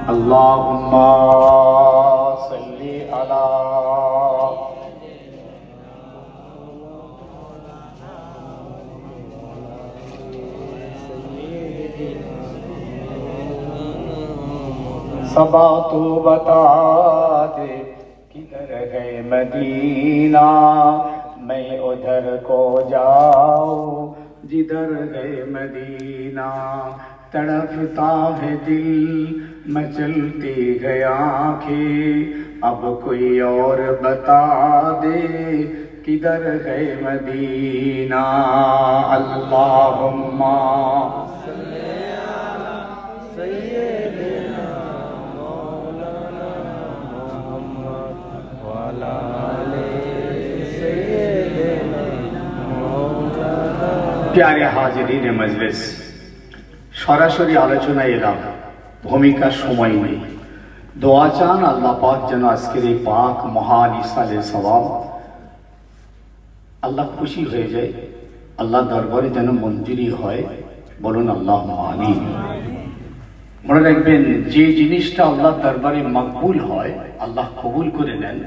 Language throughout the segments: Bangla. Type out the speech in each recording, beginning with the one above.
अल्लाहुम्मा सल्ली अला सबा तू बता दे किधर है मदीना, मैं उधर को जाऊं जिधर है मदीना। तड़पता है दिल मचलती है आंखें, अब कोई और बता दे किधर है मदीना। अल्लाहुम्मा प्यारे हाजिरीन मजलिस, সরাসরি আলোচনায় এলাম, ভূমিকার সময় নেই। দোয়া চান আল্লাহ পাক যেন আজকের এই পাক মহান ইসালে সওয়াব আল্লাহ খুশি হয়ে যায়, আল্লাহ দরবারে যেন মঞ্জুরি হয়। বলুন আল্লাহুম্মা আমিন। মনে রাখবেন, যে জিনিসটা আল্লাহ দরবারে মকবুল হয়, আল্লাহ কবুল করে নেন,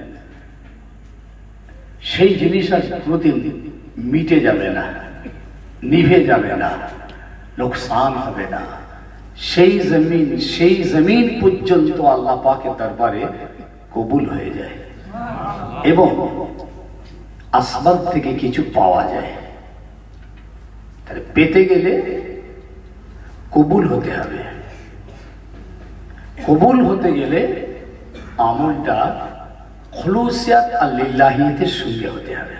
সেই জিনিস আর কোনোদিন মিটে যাবে না, নিভে যাবে না, লোকসান হবে না। সেই জমিন পর্যন্ত আল্লাহ পাকের দরবারে কবুল হয়ে যায় এবং আসমান থেকে কিছু পাওয়া যায়। তাহলে পেতে গেলে কবুল হতে হবে। কবুল হতে গেলে আমলটা খুলুসিয়াত আল্লাহিয়াতের সঙ্গে হতে হবে।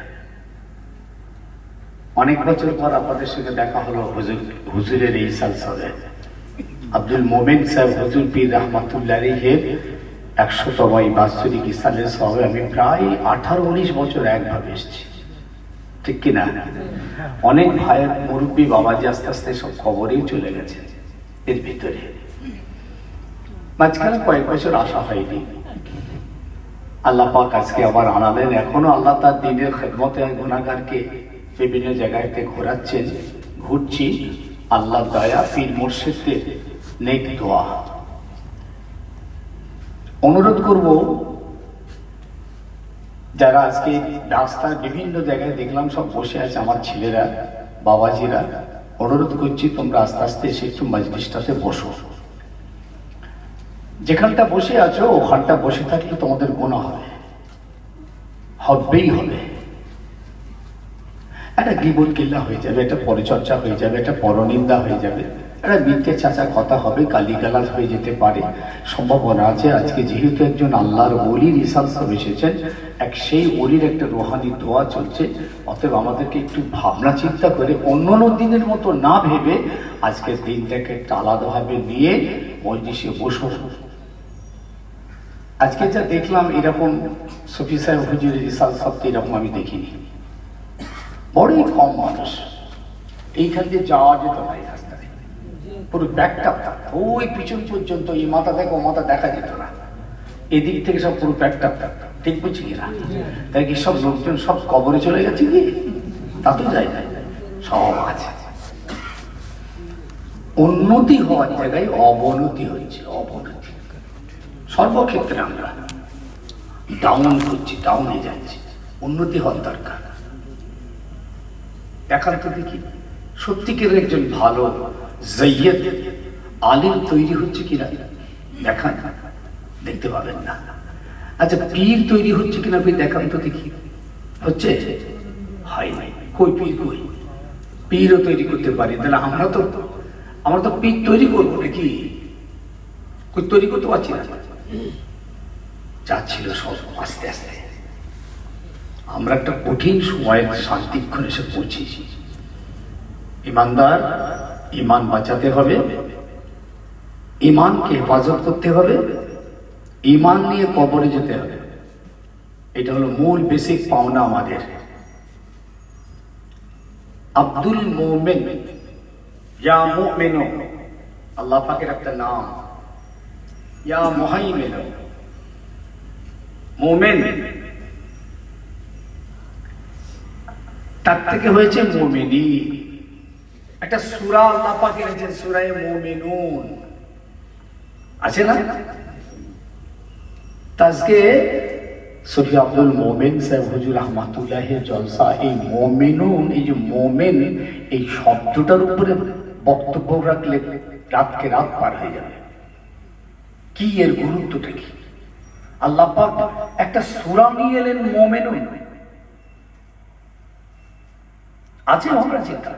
অনেক বছর পর আপনাদের সঙ্গে দেখা হলো হুজুরের এই সালসালে। আব্দুল মোমেন সাহেব হুজুর পীর রহমাতুল্লাহ আলাইহির 100তম বাৎসরিক ইসালের সবে আমি প্রায় 18-19 বছর একভাবে এসেছি, ঠিক কিনা? অনেক ভাইয়ের মুরব্বী বাবাজি আস্তে আস্তে সব খবরেই চলে গেছে। এর ভিতরে মাঝখানে কয়েক বছর আসা হয়নি, আল্লাহ পাক আজকে আবার আনালেন। এখনো আল্লাহ তার দিনের খেদমতে গুনাহগারকে বিভিন্ন জায়গাতে ঘোরাচ্ছেন, ঘুরছি। আল্লাহ দয়া, পীর মুর্শিদদের নেক দোয়া। অনুরোধ করব, যারা আজকে রাস্তার বিভিন্ন জায়গায় দেখলাম সব বসে আছে আমার ছেলেরা, বাবাজিরা, অনুরোধ করছি তোমরা আস্তে আস্তে এসে একটু মজলিসটাতে বসো। যেখানটা বসে আছো ওখানটা বসে থাকলে তোমাদের গুনাহ হবে, হবেই হবে। একটা গীবত কিল্লা হয়ে যাবে, একটা পরিচর্চা হয়ে যাবে, একটা পরনিন্দা হয়ে যাবে, একটা মিথ্যে চাচা কথা হবে, গালিগালাজ হয়ে যেতে পারে, সম্ভাবনা আছে। আজকে যেহেতু একজন আল্লাহর ওলির ইসাল সব এসেছেন, সেই ওলির একটা রুহানি দোয়া চলছে, অতএব আমাদেরকে একটু ভাবনা চিন্তা করে অন্য দিনের মতো না ভেবে আজকের দিনটাকে একটা আলাদাভাবে নিয়ে মজলিসে বসো। আজকে যা দেখলাম এরকম সফি সাহেব হুজুরের ইসাল সবকে এরকম আমি দেখিনি। বড়ই কম মানুষ, এইখান দিয়ে যাওয়া যেত না এই রাস্তায়, পুরো ব্যাগটা ওই পিছন পর্যন্ত, এই মাথা থেকে ও মাথা দেখা যেত না, এদিক থেকে সব পুরো ব্যাগটা, ঠিক বুঝছি কিনা? তাই কি সব লোকজন সব কবরে চলে গেছে কি? তা তো যায় না, সব আছে। উন্নতি হওয়ার জায়গায় অবনতি হচ্ছে, অবনতি সর্বক্ষেত্রে। আমরা ডাউন করছি, ডাউনে যাচ্ছি, উন্নতি হওয়ার দরকার। দেখার তো দেখি সত্যিকার একজন ভালো জাইয়্যিদ আলিম তৈরি হচ্ছে কিনা দেখান, দেখতে পাবেন না। আচ্ছা, পীর তৈরি হচ্ছে কিনা আপনি দেখান তো দেখি। হচ্ছে? হয় নাই। কই পীর? কই পীরও তৈরি করতে পারি, তাহলে আমরা তো পীর তৈরি করবো নাকি? কই তৈরি করতে পারছি না। যা ছিল সব আস্তে আস্তে আমরা একটা কঠিন সময়ের শান্তিক্ষণ এসে পৌঁছেছি। ইমানদার, ইমান বাঁচাতে হবে, ইমানকে হেফাজত করতে হবে, ইমান নিয়ে কবরে যেতে হবে। এটা হলো মূল বেসিক পাওনা আমাদের। আব্দুল মোমেন, ইয়া মুমিনু, আল্লাহ পাকের একটা নাম। ইয়া মুহাইমিন, মোমেন। তার থেকে হয়েছে মুমিনি। একটা সূরা আল্লাহ পাক এনেছেন, সূরা মুমিনুন, আছে না? আজকে সফি আব্দুল মোমেন সাহেব হুজুর রহমাতুল্লাহের জলসা, এই মুমিনুন, এই যে মোমেন, এই শব্দটার উপরে বক্তব্য রাখলে রাতকে রাত পার হয়ে যাবে। কি এর গুরুত্বটা কি? আল্লাহ পাক একটা সূরা নিয়ে এলেন মুমিনুন। আছে আমরা চিন্তা,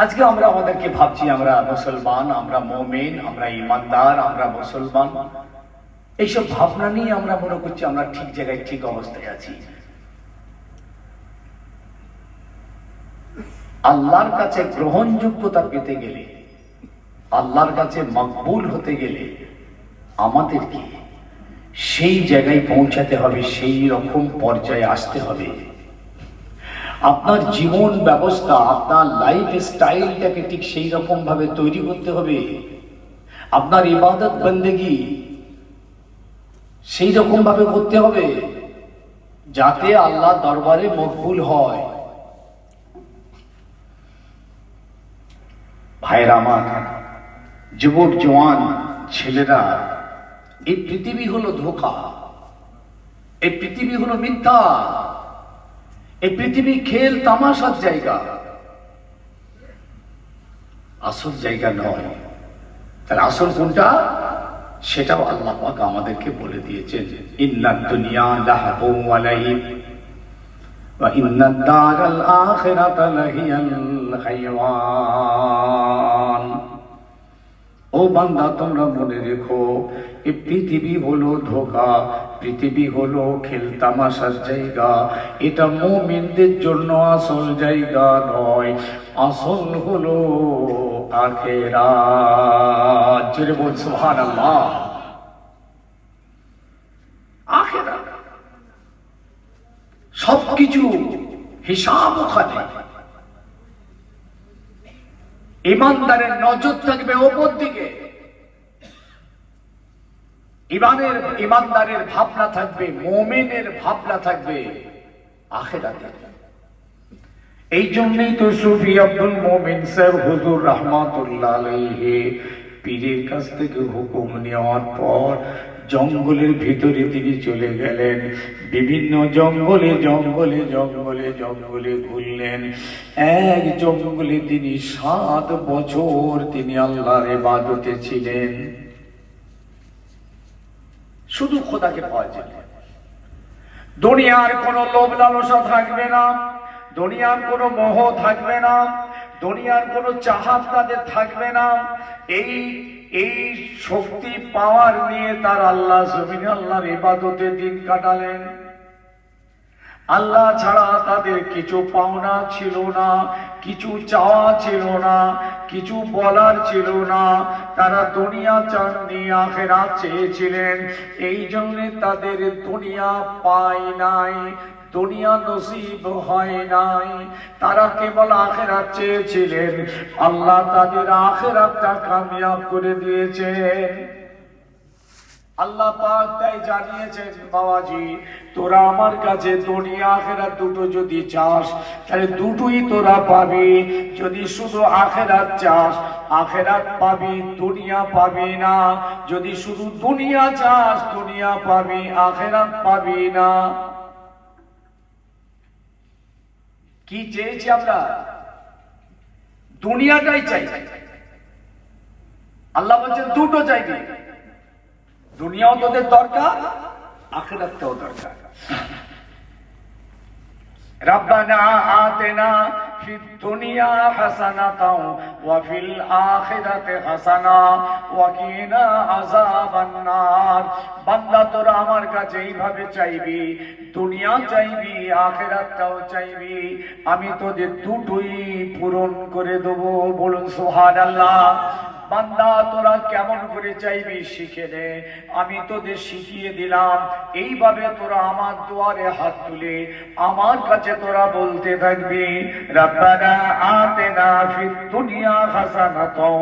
আজকে আমরা আমাদেরকে ভাবছি আমরা মুসলমান, আমরা মুমিন, আমরা ইমানদার, আমরা মুসলমান, এইসব ভাবনা নিয়ে আমরা মনে করছি আমরা ঠিক জায়গায় ঠিক অবস্থায় আছি। আল্লাহর কাছে গ্রহণযোগ্যতা পেতে গেলে, আল্লাহর কাছে মকবুল হতে গেলে আমাদেরকে সেই জায়গায় পৌঁছাতে হবে, সেই রকম পর্যায়ে আসতে হবে। আপনার জীবন ব্যবস্থা, আপনার লাইফ স্টাইলটাকে ঠিক সেই রকম ভাবে তৈরি করতে হবে। আপনার ইবাদত বন্দেগী সেই রকম ভাবে করতে হবে যাতে আল্লাহ দরবারে মকবুল হয়। ভাইরা আমার, যুবক জওয়ান ছেলেরা, এই পৃথিবী হলো ধোঁকা, এই পৃথিবী হলো মিথ্যা, এই পৃথিবী খেল তামাশার জায়গা, আসল জায়গা নয়। তাহলে আসল কোনটা, সেটাও আল্লাহ পাক আমাদেরকে বলে দিয়েছেন। ইন্নাদ দুনিয়া লাহবুন ওয়া লাইব ওয়া ইন্নাদ দারাল আখিরাতা লাহিয়াল হায়াওয়ান। ও বান্দা, তোমরা মনে রেখো, এই পৃথিবী হলো ধোঁকা, পৃথিবী হলো খেল তামাশার জায়গা। এটা মুমিনদের জন্য আসল জায়গা নয়, আসল হলো আখিরাত। জোরে বল সুবহানাল্লাহ। আখিরাত সবকিছু হিসাব ওখানে। ইমানদারের নজর থাকবে ওপর দিকে, ইমানদারের ভাবনা থাকবে, মুমিনের ভাবনা থাকবে আখিরাতে। এই জন্যই তো সুফি আব্দুল মোমিন সাহেব হুজুর রহমাতুল্লাহ আলাইহি পীরের কাছ থেকে হুকুম নেওয়ার পর জঙ্গলের ভিতরে তিনি চলে গেলেন। বিভিন্ন জঙ্গলে জঙ্গলে জঙ্গলে জঙ্গলে ঘুরলেন। এক জঙ্গলে তিনি 7 বছর তিনি আল্লাহর ইবাদতে ছিলেন, শুধু খোদাকে পাওয়ার জন্য। দুনিয়ার কোনো লোভ লালসা থাকবে না, দুনিয়ার কোনো মোহ থাকবে না, দুনিয়ার কোনো চাহাত তাদের থাকবে না। এই শক্তি পাওয়ার নিয়ে তার আল্লাহ জমিনে আল্লাহর ইবাদতে দিন কাটালেন। আল্লাহ ছাড়া তাদের কিছু পাওনা ছিল না, কিছু চাওয়া ছিল না, কিছু বলার ছিল না। তারা দুনিয়া চাননি, আখিরাত চেয়েছিলেন। এই জন্য তাদের দুনিয়া পায় নাই, দুনিয়া নসিব হয় নাই। তারা কেবল আখিরাত চেয়েছিলেন, আল্লাহ তাদের আখিরাতটা কামিয়াব করে দিয়েছেন। আল্লাহ পাক তাই জানিয়েছেন, বাবাজি তোরা আমার কাছে দুনিয়া আখিরাত দুটো যদি চাস, তাহলে দুটোই তোরা পাবি। যদি শুধু আখিরাত চাস, আখিরাত পাবি, দুনিয়া পাবি না। যদি শুধু দুনিয়া চাস, দুনিয়া পাবি, আখিরাত পাবি না। কি চেয়েছি আমরা? দুনিয়াটাই চাই। আল্লাহ বলছেন দুটো চাইবি, দুনিয়াও তোদের দরকার, আখিরাতটাও দরকার। রব্বানা আতিনা ফিদ দুনিয়া হাসানাতাও ওয়া ফিল আখিরাতি হাসানা ওয়া কিনা আযাবান নার। বান্দা তোরা আমার কাছে এইভাবে চাইবি, দুনিয়া চাইবি, আখিরাতটাও চাইবি, আমি তোদের দুটোই পূরণ করে দেব। বলুন সুবহানাল্লাহ। বান্দা তোরা কেমন করে চাইবি শিখে নে, আমি তোদের শিখিয়ে দিলাম। এইভাবে তোরা আমার দুয়ারে হাত তুলে আমার কাছে তোরা বলতে থাকবি, রব্বানা আতিনা ফিদ দুনিয়া হাসানাতাও,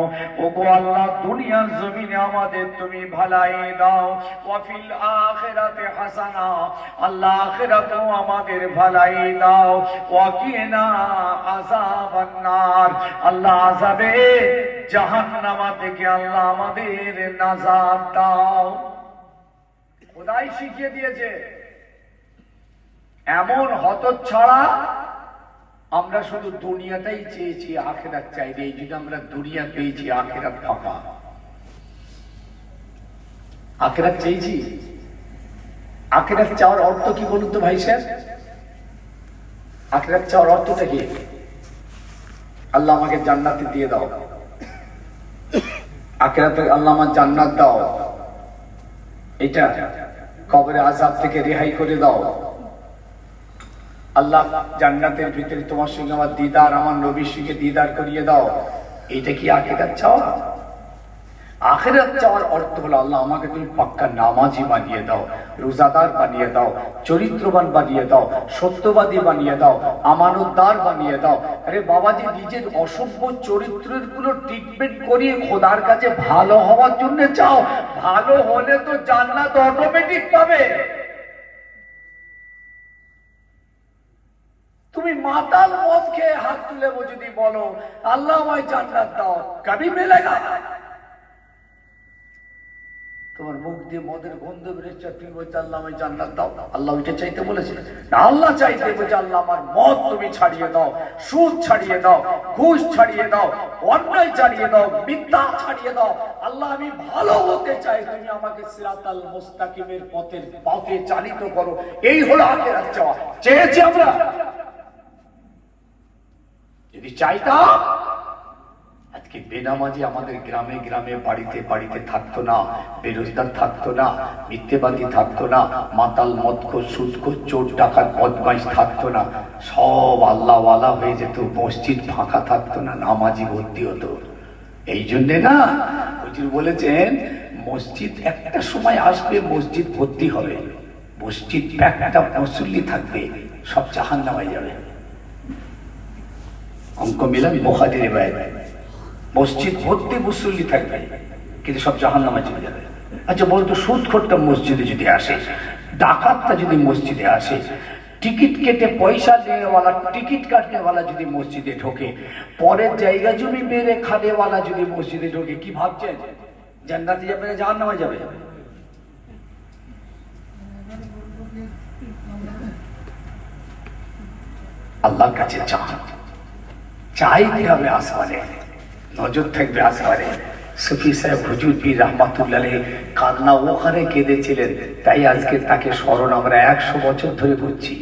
ওগো আল্লাহ দুনিয়ার জমিনে আমাদের তুমি ভালাই দাও, ওয়া ফিল আখিরাতি হাসানা, আল্লাহ আখিরাতেও আমাদের ভালাই দাও, ওয়া কিনা আযাবান নার, আল্লাহ আযাবে জাহান্নাম থেকে আল্লাহ আমাদের নাজাত দাও। খোদাই শিখিয়ে দিয়েছে। এমন হতচ্ছাড়া আমরা শুধু দুনিয়াটাই চেয়েছি, আখিরাত চাইনি। এই জন্য আমরা দুনিয়া পেয়েছি, আখিরাত ফাঁকা। আখিরাত চেয়েছি। আখিরাত চাওয়ার অর্থ কি বলুন তো ভাই সাহেব? আখিরাত চাওয়ার অর্থটা কি? আল্লাহ আমাকে জান্নাতে দিয়ে দাও, আখিরাতে আল্লাহ আমার জান্নাত দাও, এটা কবরে আযাব থেকে রেহাই করে দাও, আল্লাহ জান্নাতের ভিতরে তোমার সঙ্গে আমার দিদার, আমার নবীর সঙ্গে দিদার করিয়ে দাও। এটা কি আখিরাত চাওয়া? আখিরাত চাওয়ার অর্থ হলো আল্লাহ আমাকে তুমি পাক্কা নামাজি বানিয়ে দাও, রোজাদার বানিয়ে দাও, চরিত্রবান বানিয়ে দাও, সত্যবাদী বানিয়ে দাও, আমানতদার বানিয়ে দাও। আরে বাবাজি, নিজের অসভ্য চরিত্রের গুলো ট্রিটমেন্ট করিয়ে খোদার কাছে ভালো হওয়ার জন্য চাও। ভালো হলে তো জান্নাত অটোমেটিক পাবে। তুমি মাতাল মদ খেয়ে হাত তুলে যদি বলো আল্লাহ আমায় জান্নাত দাও, কবি মেলেগা? তোমার মুখ দিয়ে মদের গন্ধ বেরোচ্ছে, তুমি বলছো আল্লাহ আমায় জান্নাত দাও। আল্লাহ ওইটা চাইতে বলেছে না? আল্লাহ চাইতে বলছে আল্লাহ আমার মদ তুমি ছাড়িয়ে দাও, সুদ ছাড়িয়ে দাও, ঘুষ ছাড়িয়ে দাও, অন্যায় ছাড়িয়ে দাও, মিথ্যা ছাড়িয়ে দাও। আল্লাহ আমি ভালো হতে চাই, তুমি আমাকে সিরাতাল মুস্তাকিমের পথে চালিত করো। এই হলো আখিরাত চাওয়া। চেয়েছি আমরা? যদি চাইতাম আজকে বেনামাজি আমাদের গ্রামে গ্রামে বাড়িতে বাড়িতে থাকতো না, বেরোজগার থাকতো না, মিথ্যেবাদী থাকতো না, মাতাল মদখোর সুদখোর চোর ডাকাত বদমাইশ থাকতো না, সব আল্লাহওয়ালা হয়ে যেত, মসজিদ ফাঁকা থাকতো না, নামাজি ভর্তি হতো। এই জন্যে না হুজুর বলেছেন মসজিদ একটা সময় আসবে, মসজিদ ভর্তি হবে, মসজিদ একটা মুসল্লি থাকবে, সব জাহান্নামে যাবে। অঙ্ক মিলান বুখারীর রিওয়ায়াত, মসজিদ ভর্তি মুসল্লি থাকবে কিন্তু সব জাহান্নামে চলে যাবে। আচ্ছা বলতো, সুদখোরটা মসজিদে যদি আসে, ডাকাতটা যদি মসজিদে আসে, টিকিট কেটে পয়সা দেওয়ালা, টিকিট কাটনেওয়ালা যদি মসজিদে ঢোকে, পরের জায়গা জমি মেরে খানেওয়ালা যদি মসজিদে ঢোকে, কি ভাবছেন জান্নাতে যাবে না জাহান্নামে যাবে? আল্লাহর কাছে চাইতে হবে, আসমানে নজর থাকবে, আসমানে। সুফি সাহেব হুজুর পীর রহমাতুল্লাহ আলাইহি কান্না ওখানে কেঁদেছিলেন, তাই আজকে তাকে স্মরণ আমরা 100 বছর ধরে করছি।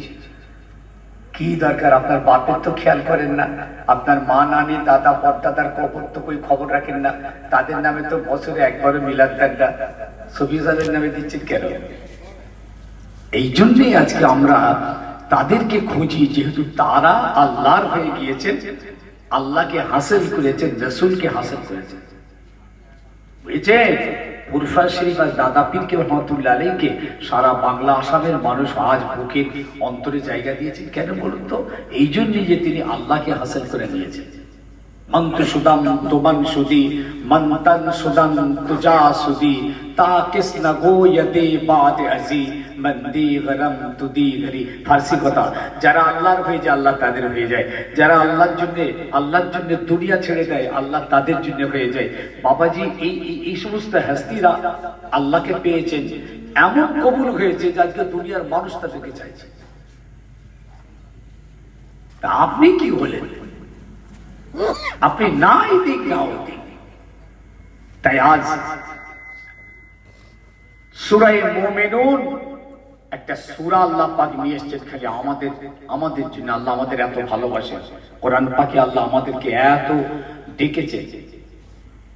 কি দরকার? আপনার বাপের তো খেয়াল করেন না, আপনার মা নানি দাদা পরদাদার কবর তো কই খবর রাখেন না, তাদের নামে তো বছরে একবারও মিলাদ দেন না, সুফি সাহেবের নামে দিচ্ছেন কেন? এই জন্যই আজকে আমরা তাদেরকে খুঁজি, যেহেতু তারা আল্লাহর হয়ে গিয়েছেন, আল্লাহকে হাসিল করেছেন, রসুলকে হাসিল করেছেন। বুঝেছেন? উরফা শরীফ আর দাদা পীর রহমাতুল্লাহ আলাইহিকে সারা বাংলা আসামের মানুষ আজ বুকের অন্তরে জায়গা দিয়েছেন। কেন বলুন তো? এই জন্যই যে তিনি আল্লাহকে হাসিল করে নিয়েছেন। মন্ত সুদাম তোমান সুদি মন্তান সুদান তুজা সুদি তা কৃষ্ণ গোয়দে বাদ আজি মন্দি গরম তুদি ঘরি। ফার্সি কথা, যারা আল্লাহর হয়ে যায় আল্লাহ তাদের হয়ে যায়, যারা আল্লাহর জন্য দুনিয়া ছেড়ে দেয় আল্লাহ তাদের জন্য হয়ে যায়। বাবাজি এই সমস্ত হাস্তিরা আল্লাহকে পেয়েছেন, এমন কবুল হয়েছে যে আজকে দুনিয়ার মানুষ তাদেরকে চাইছে। তা আপনি কি হলেন? আপনি নাই দিক না হতে। তাই আজ সূরা মুমিনুন একটা সূরা আল্লাহ পাক নিয়ে এসেছেন খালি আমাদের জন্য। আল্লাহ আমাদের এত ভালোবাসেন, কোরআন পাকে আল্লাহ আমাদেরকে এত ডেকেছে।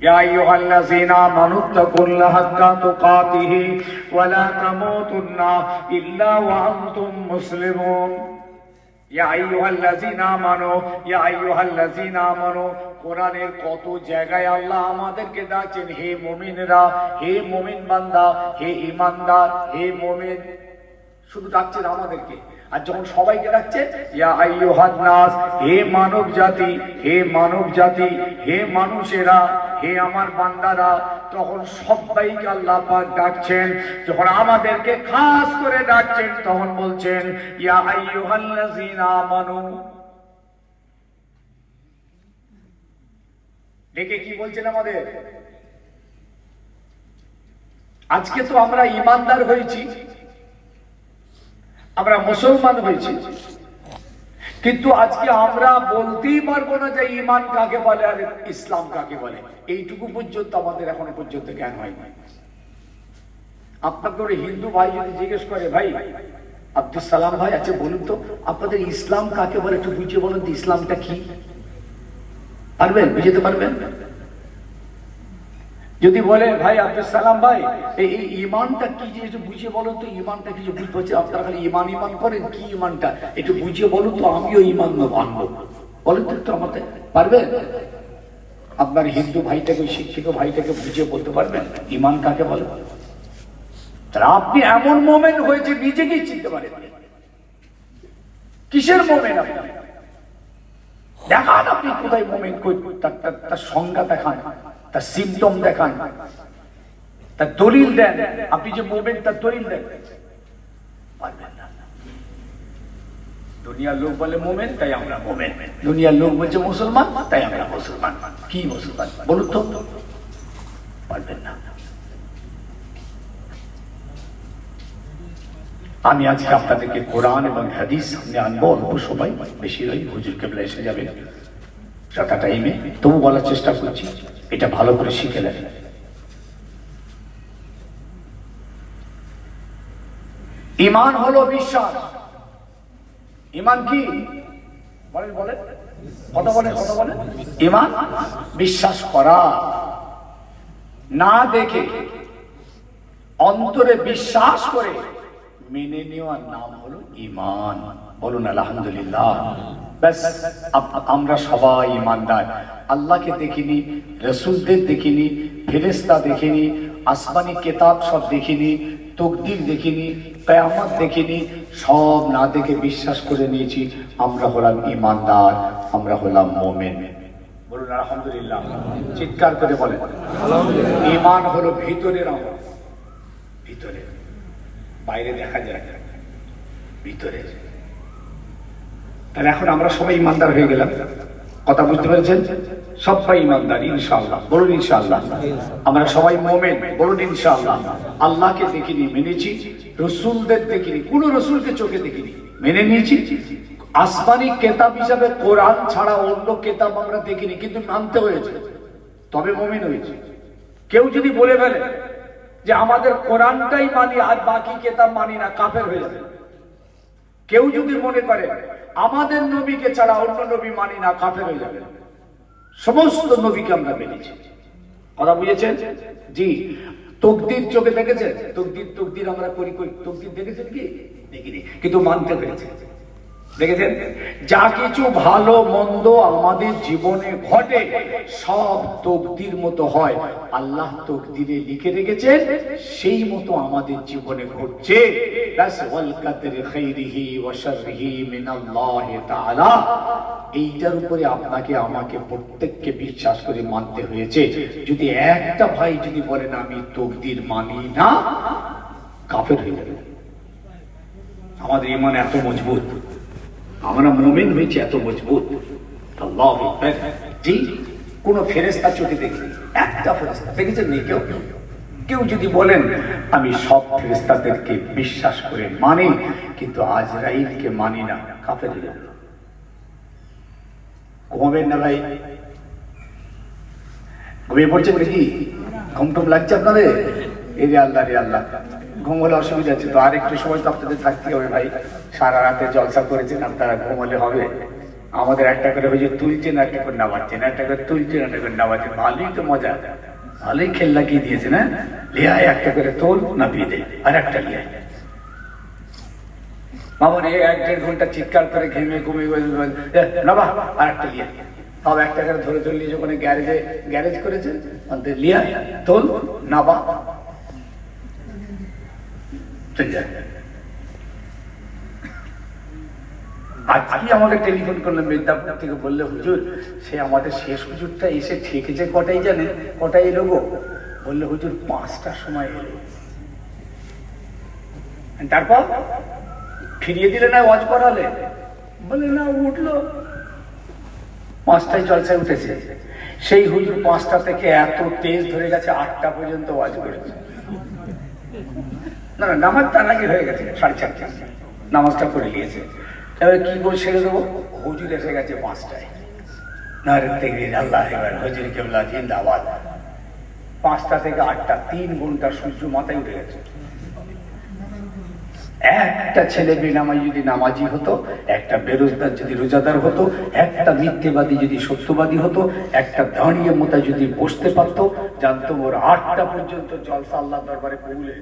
ইয়া আইয়ুহাল্লাযীনা আমানু তাকুল্লাহা হাক্কা তুকাতিহি ওয়া লা তামুতুন্না ইল্লা ওয়া আনতুম মুসলিমুন। ইয়া আইয়ুহাল্লাযীনা আমানু, ইয়া আইয়ুহাল্লাযীনা আমানু, কোরআনের কত জায়গায় আল্লাহ আমাদেরকে ডাকছেন, হে মুমিনরা, হে মুমিন বান্দা, হে ঈমানদার, হে মুমিন, শুধু ডাকছেন আমাদেরকে। আর যখন সবাইকে ডাকছেন ইয়া আইয়ুহান নাস, হে মানব জাতি, হে মানব জাতি, হে মানুষেরা, হে আমার বান্দারা, তখন সবাইকে আল্লাহ পাক ডাকছেন। যখন আমাদেরকে খাস করে ডাকছেন তখন বলছেন ইয়া আইয়ুহাল্লাযীনা আমানু। ডেকে কি বলছেন আমাদের? আজকে তো আমরা ঈমানদার হয়েছি, আমরা মুসলমান হয়েছি, কিন্তু আজকে আমরা বলতেই পারবো না যে ঈমান কাকে বলে আর ইসলাম কাকে বলে। এইটুকু পর্যন্ত আমাদের এখনো পর্যন্ত জ্ঞান হয়নি। আপনাকে ওই হিন্দু ভাই যদি জিজ্ঞেস করে, ভাই আব্দুল সালাম ভাই, আচ্ছা বলুন তো আপনাদের ইসলাম কাকে বলে, একটু বুঝিয়ে বলুন তো ইসলামটা কি? পারবেন? বুঝতে পারবেন? যদি বলে ভাই আব্দুল সালাম ভাই এই ঈমানটা কি, যে একটু বুঝিয়ে বলুন তো ঈমানটা কি, যে বুঝতে পারছি আপনারা খালি ঈমান ঈমান করেন, কি ঈমানটা একটু বুঝিয়ে বলুন তো, আমিও ঈমান আনবো, বলেন তো একটু আমাদের। পারবেন? আপনার হিন্দু ভাইটাকে, ওই শিক্ষিত ভাইটাকে বুঝিয়ে বলতে পারবেন ঈমান কাকে বলে? তাহলে আপনি এমন মোমেন্ট হয়েছে নিজেকেই চিনতে পারেন। কিসের মোমেন্ট আপনি দেখান, আপনি কোথায় মোমেন্ট, তার সংজ্ঞা দেখান, তার সিমটম দেখান, তার দলিল দেন। আপনি যে মোমেন্ট, তার দলিল দেন, পারবেন না। দুনিয়ার লোক বলে মোমেন, তাই আমরা মোমেন। দুনিয়ার লোক বলছে মুসলমান, তাই আমরা মুসলমান। কি মুসলমান বলুন তো? পারবেন না। আমি আজকে আপনাদেরকে কোরআন এবং হাদিস সামনে আনবো, অল্প সময়, বেশি নয়, হুজুর কেবলা এসে যাবেন রাতা টাইমে, তবু বলার চেষ্টা করছি, এটা ভালো করে শিখে নেন। ঈমান হলো বিশ্বাস। ঈমান কি বলেন? বলেন, কথা বলেন, কথা বলেন। ঈমান বিশ্বাস করা, না দেখে অন্তরে বিশ্বাস করে মেনে নেওয়ার নাম হলো ঈমান। বলুন আলহামদুলিল্লাহ। ব্যাস, আমরা সবাই ঈমানদার। আল্লাহকে দেখিনি, রাসূলদের দেখিনি, ফেরেশতা দেখিনি, আসমানি কিতাব সব দেখিনি, তাকদীর দেখিনি, কিয়ামত দেখিনি, সব না দেখে বিশ্বাস করে নিয়েছি। আমরা হলাম ঈমানদার, আমরা হলাম মুমিন। বলুন আলহামদুলিল্লাহ। চিৎকার করে বলেন আলহামদুলিল্লাহ। ঈমান হলো ভিতরের আমল, ভিতরে, বাইরে দেখা যায় না, ভিতরে। তাহলে এখন আমরা সবাই ঈমানদার হয়ে গেলাম, কথা বুঝতে পেরেছেন? সবাই ঈমানদার ইনশাআল্লাহ, বলুন ইনশাআল্লাহ। আমরা সবাই মুমিন, বলুন ইনশাআল্লাহ। আল্লাহকে দেখিনি, মেনেছি। রাসূলদের দেখিনি, কোন রাসূলকে চোখে দেখিনি, মেনে নিয়েছি। আসমানি কিতাব হিসাবে কোরআন ছাড়া অন্য কিতাব আমরা দেখিনি, কিন্তু মানতে হয়েছে, তবে মুমিন হয়েছে। কেউ যদি বলে ফেলে যে আমাদের কোরআনটাই মানি আর বাকি কিতাব মানি না, কাফের হয়ে যাবে। কেউ যদি মনে করে আমাদের নবীকে ছাড়া অন্য নবী মানি না, কাফের হয়ে যাবে। সমস্ত নবীকে আমরা মেনেছি, কথা বুঝেছেন? জি। তাকদীর চোখে দেখেছেন? তাকদীর আমরা করি, তাকদীর দেখেছেন কি? দেখিনি, কিন্তু মানতে পেরেছে। দেখেছেন? যা কিছু ভালো মন্দ আমাদের জীবনে ঘটে সব তাকদীর মতো হয়। আল্লাহ তাকদীরে লিখে রেখেছেন, সেই মতো আমাদের জীবনে ঘটছে। বাস, ওয়াল কাদরি খাইরিহি ওয়া শাররিহি মিনাল্লাহি তাআলা। এইটার উপরে আপনাকে আমাকে প্রত্যেককে বিশ্বাস করে মানতে হয়েছে। যদি একটা ভাই যদি বলেন আমি তাকদীর মানি না, কাফের হয়ে যাবে। আমাদের ঈমান এত মজবুত, আমরা মুমিন হয়েছি এত মজবুত। আল্লাহু আকবার। জি। কোন ফেরেশতা চোখে দেখেনি, একটা ফেরেশতা দেখেছেন? নেই কেউ। কেউ যদি বলেন আমি সব ফেরেশতাদেরকে বিশ্বাস করে মানি, কিন্তু আজরাইলকে মানি না, কাফের হয়ে যাবে। ঘুমাবেন না ভাই? ঘুমিয়ে পড়ছেন নাকি? ঘুমটুম লাগছে আপনাদের? এই রে আল্লাহ, রে আল্লাহ। ঘুম হলে অসুবিধা আছে তো, আর একটু সময় তো আপনাদের থাকতে হবে ভাই। সারা রাতে জলসা করেছেন আপনারা, ঘুম হলে হবে? আমাদের একটা করে হয়েছে তুলছেন, একটা করে নামাচ্ছেন, একটা করে তুলছেন, একটা করে নামাচ্ছেন। ভালোই তো মজা, ভালোই খেলনা কি দিয়েছে না? লিয়ায় একটা করে তোল, নামিয়ে দেয়, আর একটা লিয়ায়। মামনি 1-1.5 ঘন্টা চিৎকার করে ঘেমে ঘুমিয়ে নাবা আর একটা লিয়া, তাও একটা করে ধরে ধরে নিয়ে যখন গ্যারেজ করেছেন লিয়া তোল নাবা চলে যায়। আজকে আমাকে টেলিফোন করলেন মির্জাপুর থেকে, বললে হুজুর সে আমাদের শেষ হুজুরটা এসে ঠেকেছে কটাই জানেন, কটাই এলো গো? বললে হুজুর 5টার সময় এলো। তারপর ফিরিয়ে দিলে না ওয়াজ করালে? বলে না, উঠলো 5টায় জলসায় উঠেছে। সেই হুজুর 5টা থেকে এত তেজ ধরে গেছে 8টা পর্যন্ত ওয়াজ করেছে। না না, নামাজ তার আগে হয়ে গেছে 4:30, নামাজটা করে নিয়েছে। এবার কি করে ছেড়ে দেবো? হুজুর এসে গেছে 5টায়, নারে তাকবীর, আল্লাহু আকবার, হুজুর কেবলা জিন্দাবাদ। 5টা থেকে 8টা 3 ঘন্টা সূর্য মাথায় উঠে গেছে। একটা ছেলে বেনামাজি যদি নামাজি হতো, একটা বেরোজগার যদি রোজাদার হতো, একটা মিথ্যেবাদী যদি সত্যবাদী হতো, একটা দাঁড়িয়ে মোতা যদি বসতে পারতো, জানতো ওর 8টা পর্যন্ত জলসা আল্লাহ দরবারে কবুলে।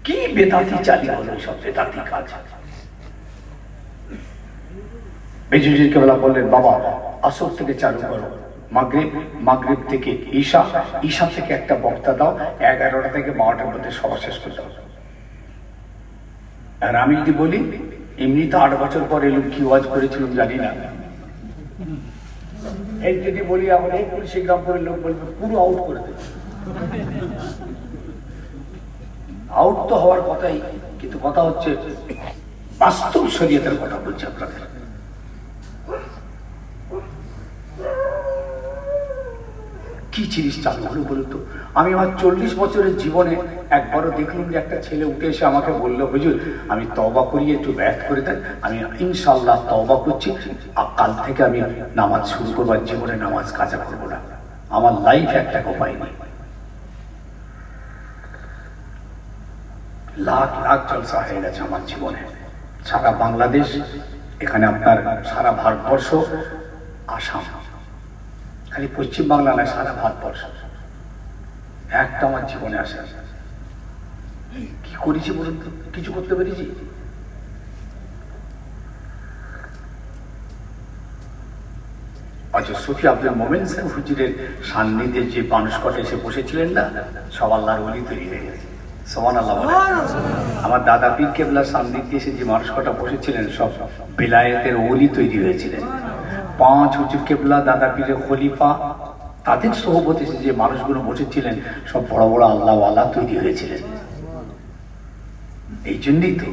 কি বেদাতি চালি হলো, সব বেদাতি কাজ। বেজুজির কেবলা বললেন, বাবা আসর থেকে চালু করো, মাগরিব থেকে ঈশা থেকে একটা বক্তা দাও, 11টা থেকে 12টার মধ্যে সভা শেষ করে দাও। আর আমি যদি বলি এমনি তো 8 বছর পর এলুম, কি ওয়াজ করেছিলাম জানি না। এই যদি বলি এখন এই পুলিশে গ্রামপুরের লোক বলবে পুরো আউট করে দেবে। আউট তো হওয়ার কথাই, কিন্তু কথা হচ্ছে বাস্তব শরীয়তের কথা বলছি আপনাদের। কি জিনিস চালু হলো বলুন তো? আমি আমার 40 বছরের জীবনে একবারও দেখলাম যে একটা ছেলে উঠে এসে আমাকে বললো, হুজুর আমি তওবা করি, একটু ব্যায়াত করে দেন। আমি ইনশাআল্লাহ তওবা করছি, কাল থেকে আমি নামাজ শুরু করবার, জীবনে নামাজ কাজা করবো না। আমার লাইফ একটা পাইনি। লাখ লাখ জলসা হয়ে গেছে আমার জীবনে, সারা বাংলাদেশ, এখানে আপনার সারা ভারতবর্ষ, আসাম, খালি পশ্চিম বাংলা নয়, সারা ভারতবর্ষ। একটা আমার জীবনে আসে। কি করেছি বলুন তো? কিছু করতে পেরেছি? আচ্ছা, সুফি আব্দুল মোমেন সাহেব হুজুরের সান্নিধ্যে যে মানুষ কটা এসে বসেছিলেন না, সব আল্লাহর ওলি তৈরি হয়ে গেছে। সুবহানাল্লাহ বলে। আমার দাদা পীর কেবলার সান্নিধ্যে এসে যে মানুষ কটা বসেছিলেন, সব বেলায়েতের ওলি তৈরি হয়েছিলেন। 5 হুজুর কেবলা, দাদা পীরের খলিফা, তাদের সোহবতে যে মানুষগুলো বসেছিলেন, সব বড় বড় আল্লাহ ওয়ালা তৈরি হয়েছিলেন। এই জন্যই তো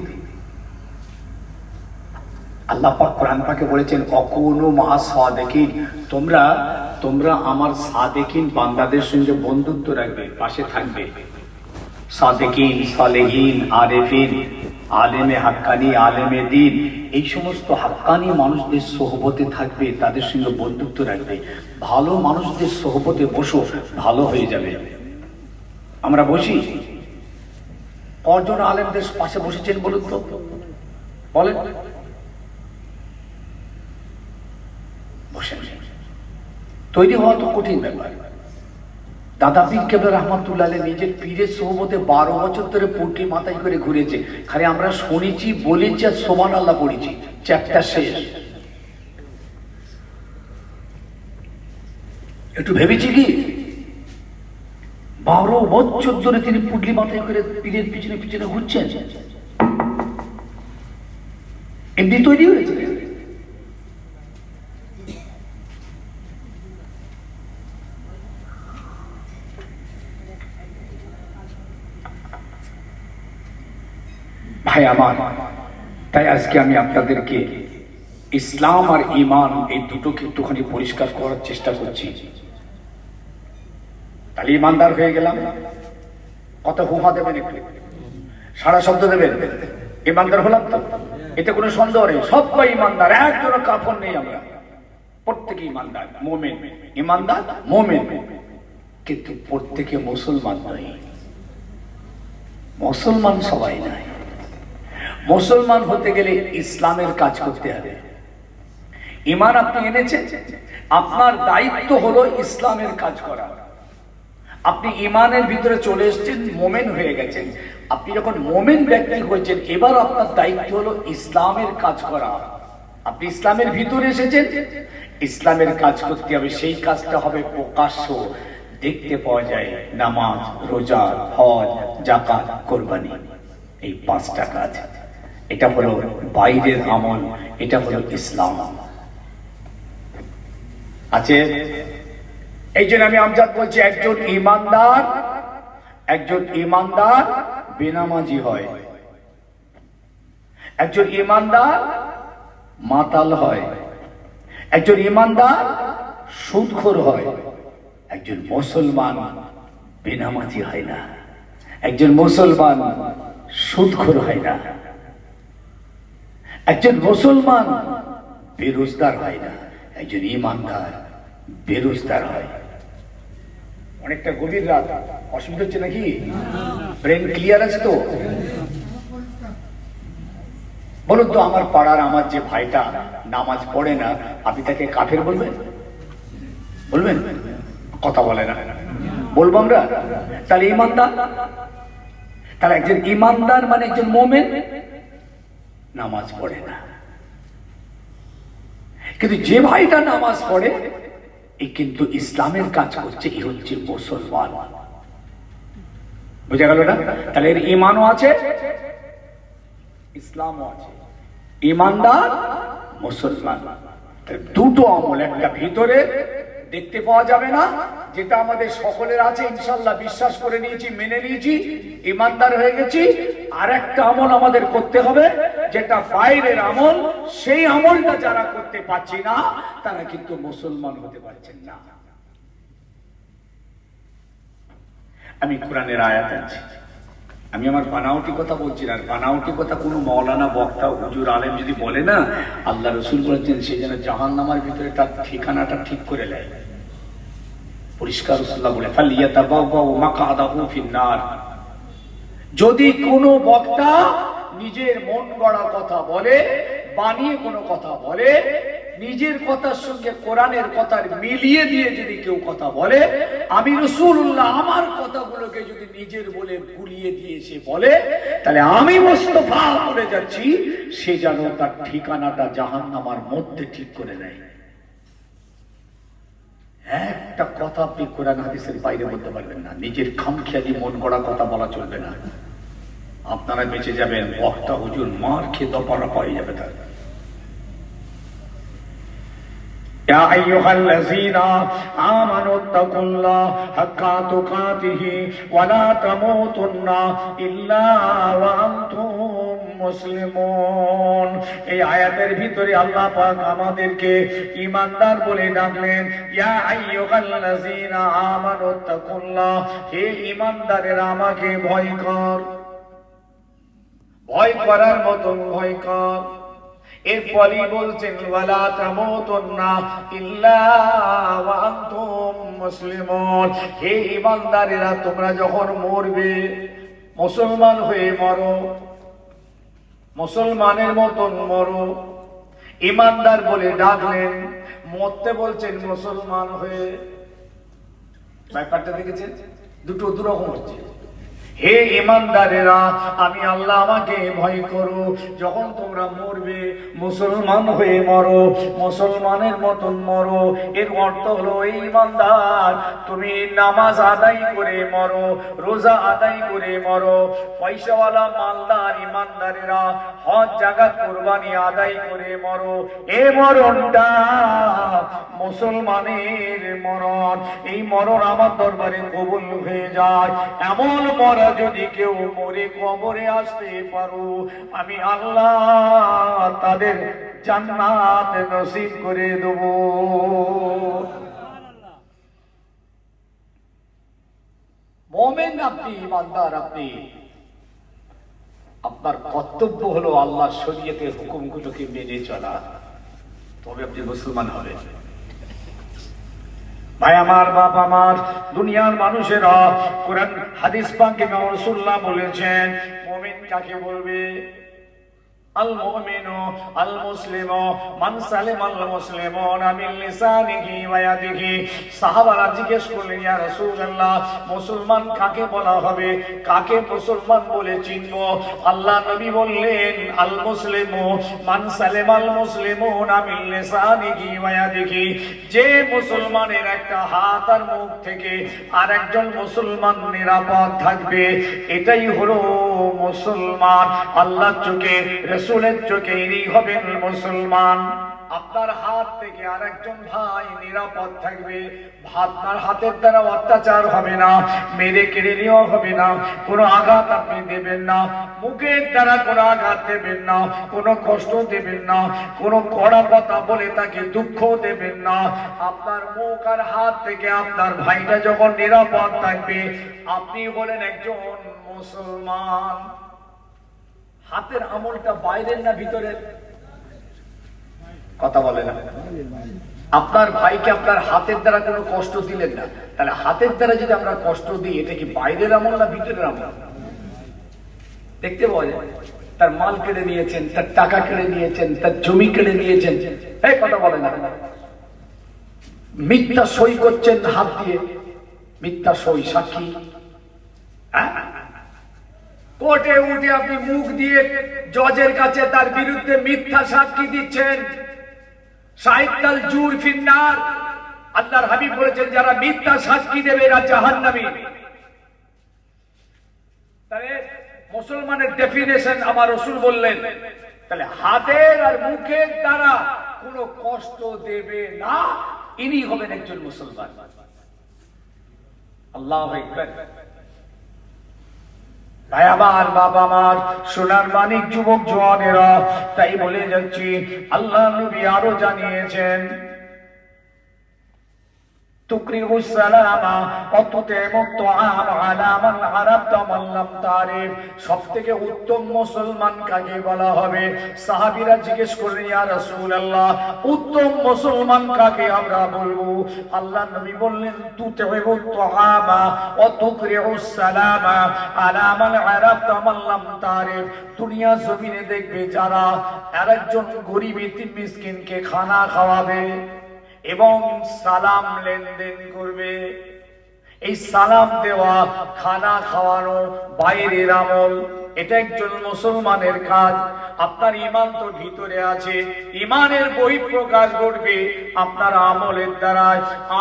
আল্লাহ পাক কোরআন পাকে বলেছেন, অকুনু মা সাদিকিন, তোমরা আমার সাদিকিন বান্দাদের সঙ্গে বন্ধুত্ব রাখবে, পাশে থাকবে। সাদিকিন, সালেহিন, আরেফিন, আলেমে হাক্কানি, আলেমে দ্বীন, এই সমস্ত হাক্কানি মানুষদের সোহবতে থাকবে, তাদের সঙ্গে বন্ধুত্ব রাখবে। ভালো মানুষদের সোহবতে বসো, ভালো হয়ে যাবে। আমরা বসি, কজন আলেমদের পাশে বসেছেন বলুন তো? বলেন, বসে তৈরি হওয়া তো কঠিন ব্যাপার। দাদা পীর কেবলা রহমাতুল্লাহ আলাইহি নিজের পীরের সোহবতে 12 বছর ধরে পুঁটি মাথায় করে ঘুরেছে। খালি আমরা শুনেছি, বলেছি আর সুবহানাল্লাহ পড়েছি, চ্যাপ্টার শেষ। একটু ভেবেছি কি 12 বছর ধরে তিনি পুঁটলি মাথায় করে পীরের পিছনে পিছনে ঘুরছেন? এমনি তৈরি হয়েছে? ভাই আমার, তাই আজকে আমি আপনাদেরকে ইসলাম আর ঈমান এই দুটোকে একটুখানি পরিষ্কার করার চেষ্টা করছি। তাহলে ঈমানদার হয়ে গেলাম। কত হুহা দেবেন, একটু সারা শব্দ দেবেন, ঈমানদার হলাম তো? এতে কোনো সন্দেহ নেই, সবাই ঈমানদার, একজন কাফর নেই। আমরা প্রত্যেকে ঈমানদার, মুমিন, ঈমানদার মুমিন, কিন্তু প্রত্যেকে মুসলমান নয়। মুসলমান সবাই নাই। মুসলমান হতে গেলে ইসলামের কাজ করতে হবে। ঈমান আপনি এনেছেন, আপনার দায়িত্ব হলো ইসলামের কাজ করা। আপনি ঈমানের ভিতরে চলে এসেছেন, মুমিন হয়ে গেছেন, আপনি যখন মোমেন ব্যক্তি হয়েছেন, এবার আপনার দায়িত্ব হলো ইসলামের কাজ করা। আপনি ইসলামের ভিতরে এসেছেন, ইসলামের কাজ করতে হবে। সেই কাজটা হবে প্রকাশ্য, দেখতে পাওয়া যায়। নামাজ, রোজা, হজ, যাকাত, কোরবানি, এই 5টা কাজ। এটা হলো বাইরের আমল, এটা হলো ইসলাম আছে। এই জন্য আমি আমজাদ বলছি, একজন ইমানদার বেনামাজি হয়, একজন ইমানদার মাতাল হয়, একজন ইমানদার সুদখোর হয়। একজন মুসলমান বেনামাজি হয় না, একজন মুসলমান সুদখোর হয় না, একজন মুসলমান বেরোজগার হয় না, একজন ইমানদার বেরোজগার হয়। অনেকটা গভীর রাত, অসুবিধা হচ্ছে নাকি? ব্রেন ক্লিয়ার আছে তো? বলুন তো, আমার পাড়ার আমার যে ভাইটা নামাজ পড়ে না, আপনি তাকে কাফের বলবেন? বলবেন? কথা বলে না, বলবো আমরা? তাহলে ইমানদার, তাহলে একজন ইমানদার মানে একজন মোমেন নামাজ পড়ে না। কিন্তু যে ভাইটা নামাজ পড়ে, এ কিন্তু ইসলামের কাজ করছে, এ হচ্ছে মুসলমান। বুঝা গেল না? তাহলে এর ইমানও আছে, ইসলামও আছে। ইমানদার, মুসলমান, দুটো আমল। একটা ভিতরে দেখতে পাওয়া যাবে না, যেটা আমাদের সকলের আছে, ইনশাল্লাহ বিশ্বাস করে নিয়েছি, মেনে নিয়েছি, ইমানদার হয়ে গেছি। আর একটা আমল আমাদের করতে হবে, যেটা বাইরের আমল। সেই আমলটা যারা করতে পারছি না, তারা কিন্তু মুসলমান হতে পারছেন না। আমি কোরআনের আয়াত আনছি, আমি আমার বানাওটি কথা বলছি না। বানাওটি কথা কোনো মৌলানা, বক্তা, হুজুর, আলেম যদি বলে না, আল্লাহ রসুল বলেছেন সে যেন জাহান্নামের ভিতরে তার ঠিকানাটা ঠিক করে নেয়। পরিষ্কার রাসূলুল্লাহ বলে, ফালিয়াতাবাওয়াউ মাকআদাহু ফিন্নার। যদি কোনো বক্তা নিজের মন গড়া কথা বলে, বানিয়ে কোনো কথা বলে, নিজের কথার সঙ্গে কোরআনের কথার মিলিয়ে দিয়ে যদি কেউ কথা বলে, আমি রাসূলুল্লাহ আমার কথাগুলোকে যদি নিজের বলে গুলিয়ে দিয়ে সে বলে, তাহলে আমি মুস্তাফা বলে যাচ্ছি, সে যেন তার ঠিকানাটা জাহান্নামের মধ্যে ঠিক করে নেয়। একটা কথা আপনি কোরআন হাদিসের বাইরে বলতে পারবেন না, নিজের খামখেয়ালি মন গড়া কথা বলা চলবে না। আপনারা বেঁচে যাবেন, বক্তা হুজুর মার খেয়ে দপারা পাই যাবে তার। يا أيها الذين آمنوا اتقوا الله حق تقاته ولا تموتن إلا وأنتم মুসলিমুন। এই আয়াতের ভিতরে আল্লাহ পাক আমাদেরকে ঈমানদার বলে ডাকলেন। ইয়া আইয়ুহাল্লাযীনা আমানু তাকুল্লাহ, হে ঈমানদারেরা আমাকে ভয় কর, ভয় করার মতন ভয় কর। এরপরে বলছেন ওয়ালা তামুতুন্না ইল্লা ওয়া আনতুম মুসলিমুন, হে ঈমানদারেরা তোমরা যখন মরবে মুসলমান হয়ে মরো, মুসলমানের মতন মরো। ঈমানদার বলে ডাকলেন, মরতে বলছেন মুসলমান হয়ে। ব্যাপারটা দেখেছেন, দুটো দুরকম হচ্ছে। হে ঈমানদারেরা, আমি আল্লাহ আমাকে ভয় করো, যখন তোমরা মরবে মুসলমান হয়ে মরো, মুসলমানের মতন মরো। এর অর্থ হলো, এই ঈমানদার তুমি নামাজ আদায় করে মরো, রোজা আদায় করে মরো। পয়সাওয়ালা মালদার ঈমানদারেরা হজ, যাকাত, কুরবানি আদায় করে মরো। এ মরণটা মুসলমানের মরণ। এই মরণ আমার দরবারে কবুল হয়ে যায়। এমন মরা যদি কেউ মরে কবরে আসতে পারো, আমি আল্লাহ তাদের জান্নাত নসিব করে দেব। মুমিন আপনি, ঈমানদার আপনি, আপনার কর্তব্য হলো আল্লাহর শরীয়তের হুকুমগুলোকে মেনে চলা, তবে আপনি মুসলমান হবেন। ভাই আমার, বাপ আমার, দুনিয়ার মানুষেরা, কোরআন হাদিস পাকে রাসূলুল্লাহ বলেছেন মুমিন কাকে বলবে? আল মুমিনু আল মুসলিমু মান সালিমাল মুসলিমুনা মিন লিসানিহি ওয়া ইয়াদিহি। সাহাবারা জিজ্ঞেস করলেন, ইয়া রাসূলুল্লাহ, মুসলমান কাকে বলা হবে, কাকে মুসলমান বলে চিনব? আল্লাহ নবী বললেন, আল মুসলিমু মান সালিমাল মুসলিমুনা মিন লিসানিহি ওয়া ইয়াদিহি। যে মুসলমানের একটা হাত আর মুখ থেকে আরেকজন মুসলমান নিরাপদ থাকবে, এটাই হলো মুসলমান। আল্লাহর চোখে, রাসূলের চোখে ইনি হবেন মুসলমান। আপনার হাত থেকে আরেকজন ভাই নিরাপদ থাকবে, আপনার হাতের দ্বারা অত্যাচার হবে না, মেরে কেড়ে নেওয়া হবে না, কোনো আঘাত আপনি দেবেন না, মুখের দ্বারা কোনো আঘাত দেবেন না, কোনো কষ্ট দেবেন না, কোনো কড়া কথা বলে তাকে দুঃখ দেবেন না। আপনার মুখ আর হাত থেকে আপনার ভাইটা যখন নিরাপদ থাকবে, আপনি হলেন একজন মুসলমান। হাতের আমলটা বাইরের না ভিতরের? কথা বলে না। আপনার ভাইকে আপনার হাতের দ্বারা কোনো কষ্ট দিলেন না, তাহলে হাতের দ্বারা যদি আমরা কষ্ট দিই, এটা কি বাইরের আমল না ভিতরের আমল? দেখতে পাওয়া যায়। তার মাল কেড়ে নিয়েছেন, তার টাকা কেড়ে নিয়েছেন, তার জমি কেড়ে নিয়েছেন, এই কথা বলে না। মিথ্যা সই করছেন হাত দিয়ে, মিথ্যা সই, সাক্ষী। কোর্টে উঠে আপনি মুখ দিয়ে জজের কাছে তার বিরুদ্ধে মিথ্যা সাক্ষী দিচ্ছেন। সাহিত্যাল জুর ফিন্নার, আল্লাহর হাবিব বলেছেন, যারা মিথ্যা সাক্ষী দেবে এরা জাহান্নামী। তাহলে মুসলমানের ডেফিনেশন আমার রাসূল বললেন, তাহলে হাতের আর মুখের দ্বারা কোনো কষ্ট দেবে না, ইনি হবেন একজন মুসলমান। আল্লাহু আকবার। ভাই আমার, বাবা আমার, সোনার মানিক যুবক জওয়ানেরা, তাই বলে যাচ্ছি, আল্লাহ নবী আরো জানিয়েছেন, তুকরিউস সালামা ওয়া তুতিমুত তুআম আলা মান আরাফতা মান লাম তারিফ। সবথেকে উত্তম মুসলমান কাকে বলা হবে? সাহাবীরা জিজ্ঞেস করলেন, ইয়া রাসূলুল্লাহ, উত্তম মুসলমান কাকে আমরা বলবো? আল্লাহ নবী বললেন, তুতিমুত তুআমা ওয়া তুকরিউস সালামা আলা মান আরাফতা মান লাম তারিফ। দুনিয়া জমিনে দেখবে যারা আরেকজন গরীব এতিম মিসকিনকে খানা খাওয়াবে এবং সালাম লেনদেন করবে, এই সালাম দেওয়া, খানা খাওয়ানো বাইরের আমল, এটা একজন মুসলমানের কাজ। আপনার ঈমান তো ভিতরে আছে, ঈমানের বহিঃপ্রকাশ ঘটবে আপনার আমলের দ্বারা,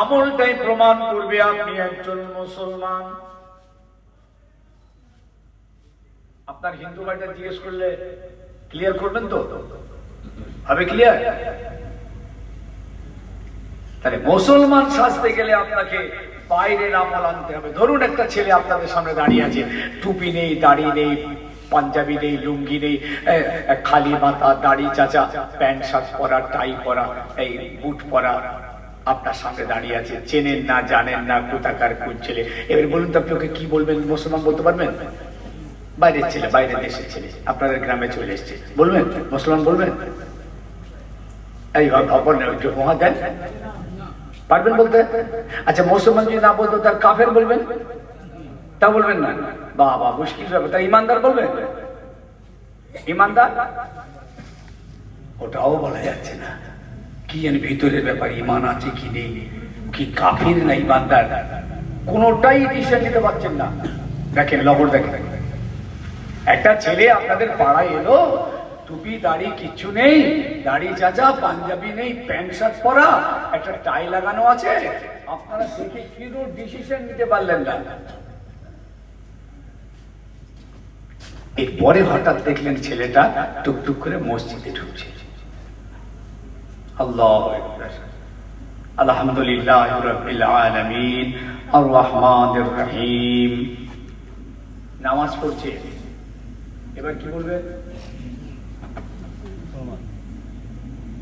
আমলটাই প্রমাণ করবে আপনি একজন মুসলমান। আপনার হিন্দু ভাইটা জিজ্ঞেস করলে ক্লিয়ার করবেন তো? হবে ক্লিয়ার? তাহলে মুসলমান সাজতে গেলে আপনাকে বাইরের আমল আনতে হবে। ধরুন একটা ছেলে আপনাদের সামনে দাঁড়িয়ে আছে, টুপি নেই, দাড়ি নেই, পাঞ্জাবি নেই, লুঙ্গি নেই, খালি মাথা, দাড়ি চাচা, প্যান্ট শার্ট পরা, টাই পরা, এই বুট পরা, আপনার সামনে দাঁড়িয়ে আছে, চেনেন না, জানেন না, কোথাকার কোন ছেলে। এবার বলুন তো, আপনি ওকে কি বলবেন? মুসলমান বলতে পারবেন? বাইরের ছেলে, বাইরের দেশের ছেলে, আপনাদের গ্রামে চলে এসছে, বলবেন মুসলমান বলবেন? এই খবর নেই, একটু মহা দেন, পারবেন বলতে? আচ্ছা, মুসলমান যদি না বলতো, তার কাফের বলবেন? তা বলবেন না? বাবা, মুশকিল ব্যাপার। তার ইমানদার বলবেন? ইমানদার ওটাও বলা যাচ্ছে না, কি জানি ভিতরের ব্যাপার, ইমান আছে কি নেই, কি কাফির না ইমানদার, কোনটাই ডিসিশন নিতে পারছেন না। দেখেন, লবর দেখেন, একটা ছেলে আপনাদের পাড়ায় এলো, টুপি দাড়ি কিচ্ছু নেই, দাড়ি চাচা, পাঞ্জাবি নেই, প্যান্ট শার্ট পরা, একটা টাই লাগানো আছে, আপনারা দেখে কিরো ডিসিশন নিতে পারলেন না। এরপরে হঠাৎ দেখলেন ছেলেটা টুকটুক করে মসজিদে ঢুকছে। আল্লাহু আকবার। আলহামদুলিল্লাহি রাব্বিল আলামিন আর রহমানির রহিম। নামাজ পড়ছে, এবার কি বলবে?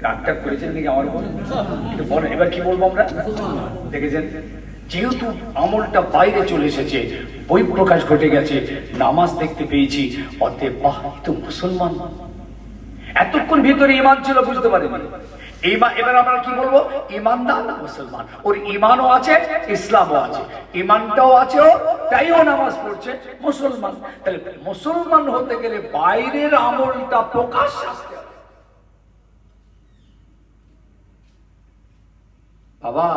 রাগটা করেছেন নাকি আমার উপর? বলেন, এবার কি বলবো আমরা? দেখেছেন, যেহেতু আমলটা বাইরে চলে এসেছে, বহিঃপ্রকাশ ঘটে গেছে, নামাজ দেখতে পেয়েছি, অতএব বাহ, তো মুসলমান। এতক্ষণ ভিতরে ঈমান ছিল, বুঝতে পারেনি। এবার আমরা কি বলবো? ইমানদার মুসলমান, ওর ইমানও আছে, ইসলামও আছে, ইমানটাও আছে, তাইও নামাজ পড়ছে, মুসলমান। তাহলে মুসলমান হতে গেলে বাইরের আমলটা প্রকাশ আসতে হবে। বাবা,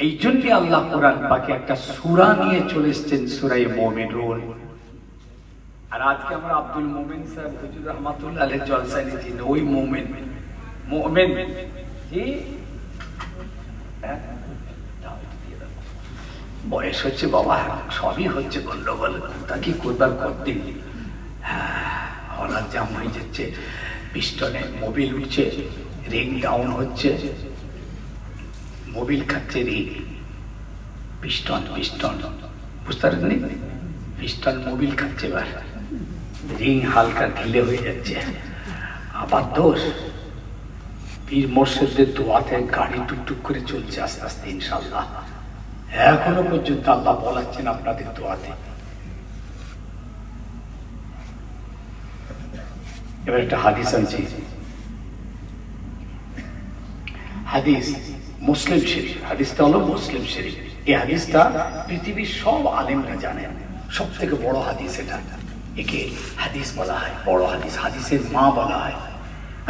এই জন্য আল্লাহ কোরআন পাকে একটা সূরা নিয়ে চলে এসেছেন, সূরা মুমিনুন। আর আজকে আমরা আব্দুল মোমেন সাহেব হুজুর রহমাতুল্লাহ আলাইহি জলসা নিয়েছি, ওই মোমেন কি বয়স হচ্ছে বাবা, সবই হচ্ছে গন্ডগোল, তা কি করবার করতে হঠাৎ জাম হয়ে যাচ্ছে, পিস্টনে মোবিল উঠছে, রিং ডাউন হচ্ছে, মোবিল খাচ্ছে রিং, পিস্টন বুঝতে পারেননি? পিস্টন মোবিল খাচ্ছে, এবার রিং হালকা ঢিলে হয়ে যাচ্ছে। আবার দোষ পীর মোর্শেদদের দোয়াতে গাড়ি টুকটুক করে চলছে আস্তে আস্তে, ইনশাআল্লাহ। এখনো পর্যন্ত আল্লাহ বলাচ্ছেন আপনাদের দোয়াতে। এবার একটা হাদিস আনছি, হাদিস মুসলিম শরীফ, হাদিসটা হলো মুসলিম শরীফ। এই হাদিসটা পৃথিবীর সব আলেমরা জানেন, সব থেকে বড় হাদিস এটা। একে হাদিস বলা হয়, বড় হাদিস, হাদিসের মা বলা হয়।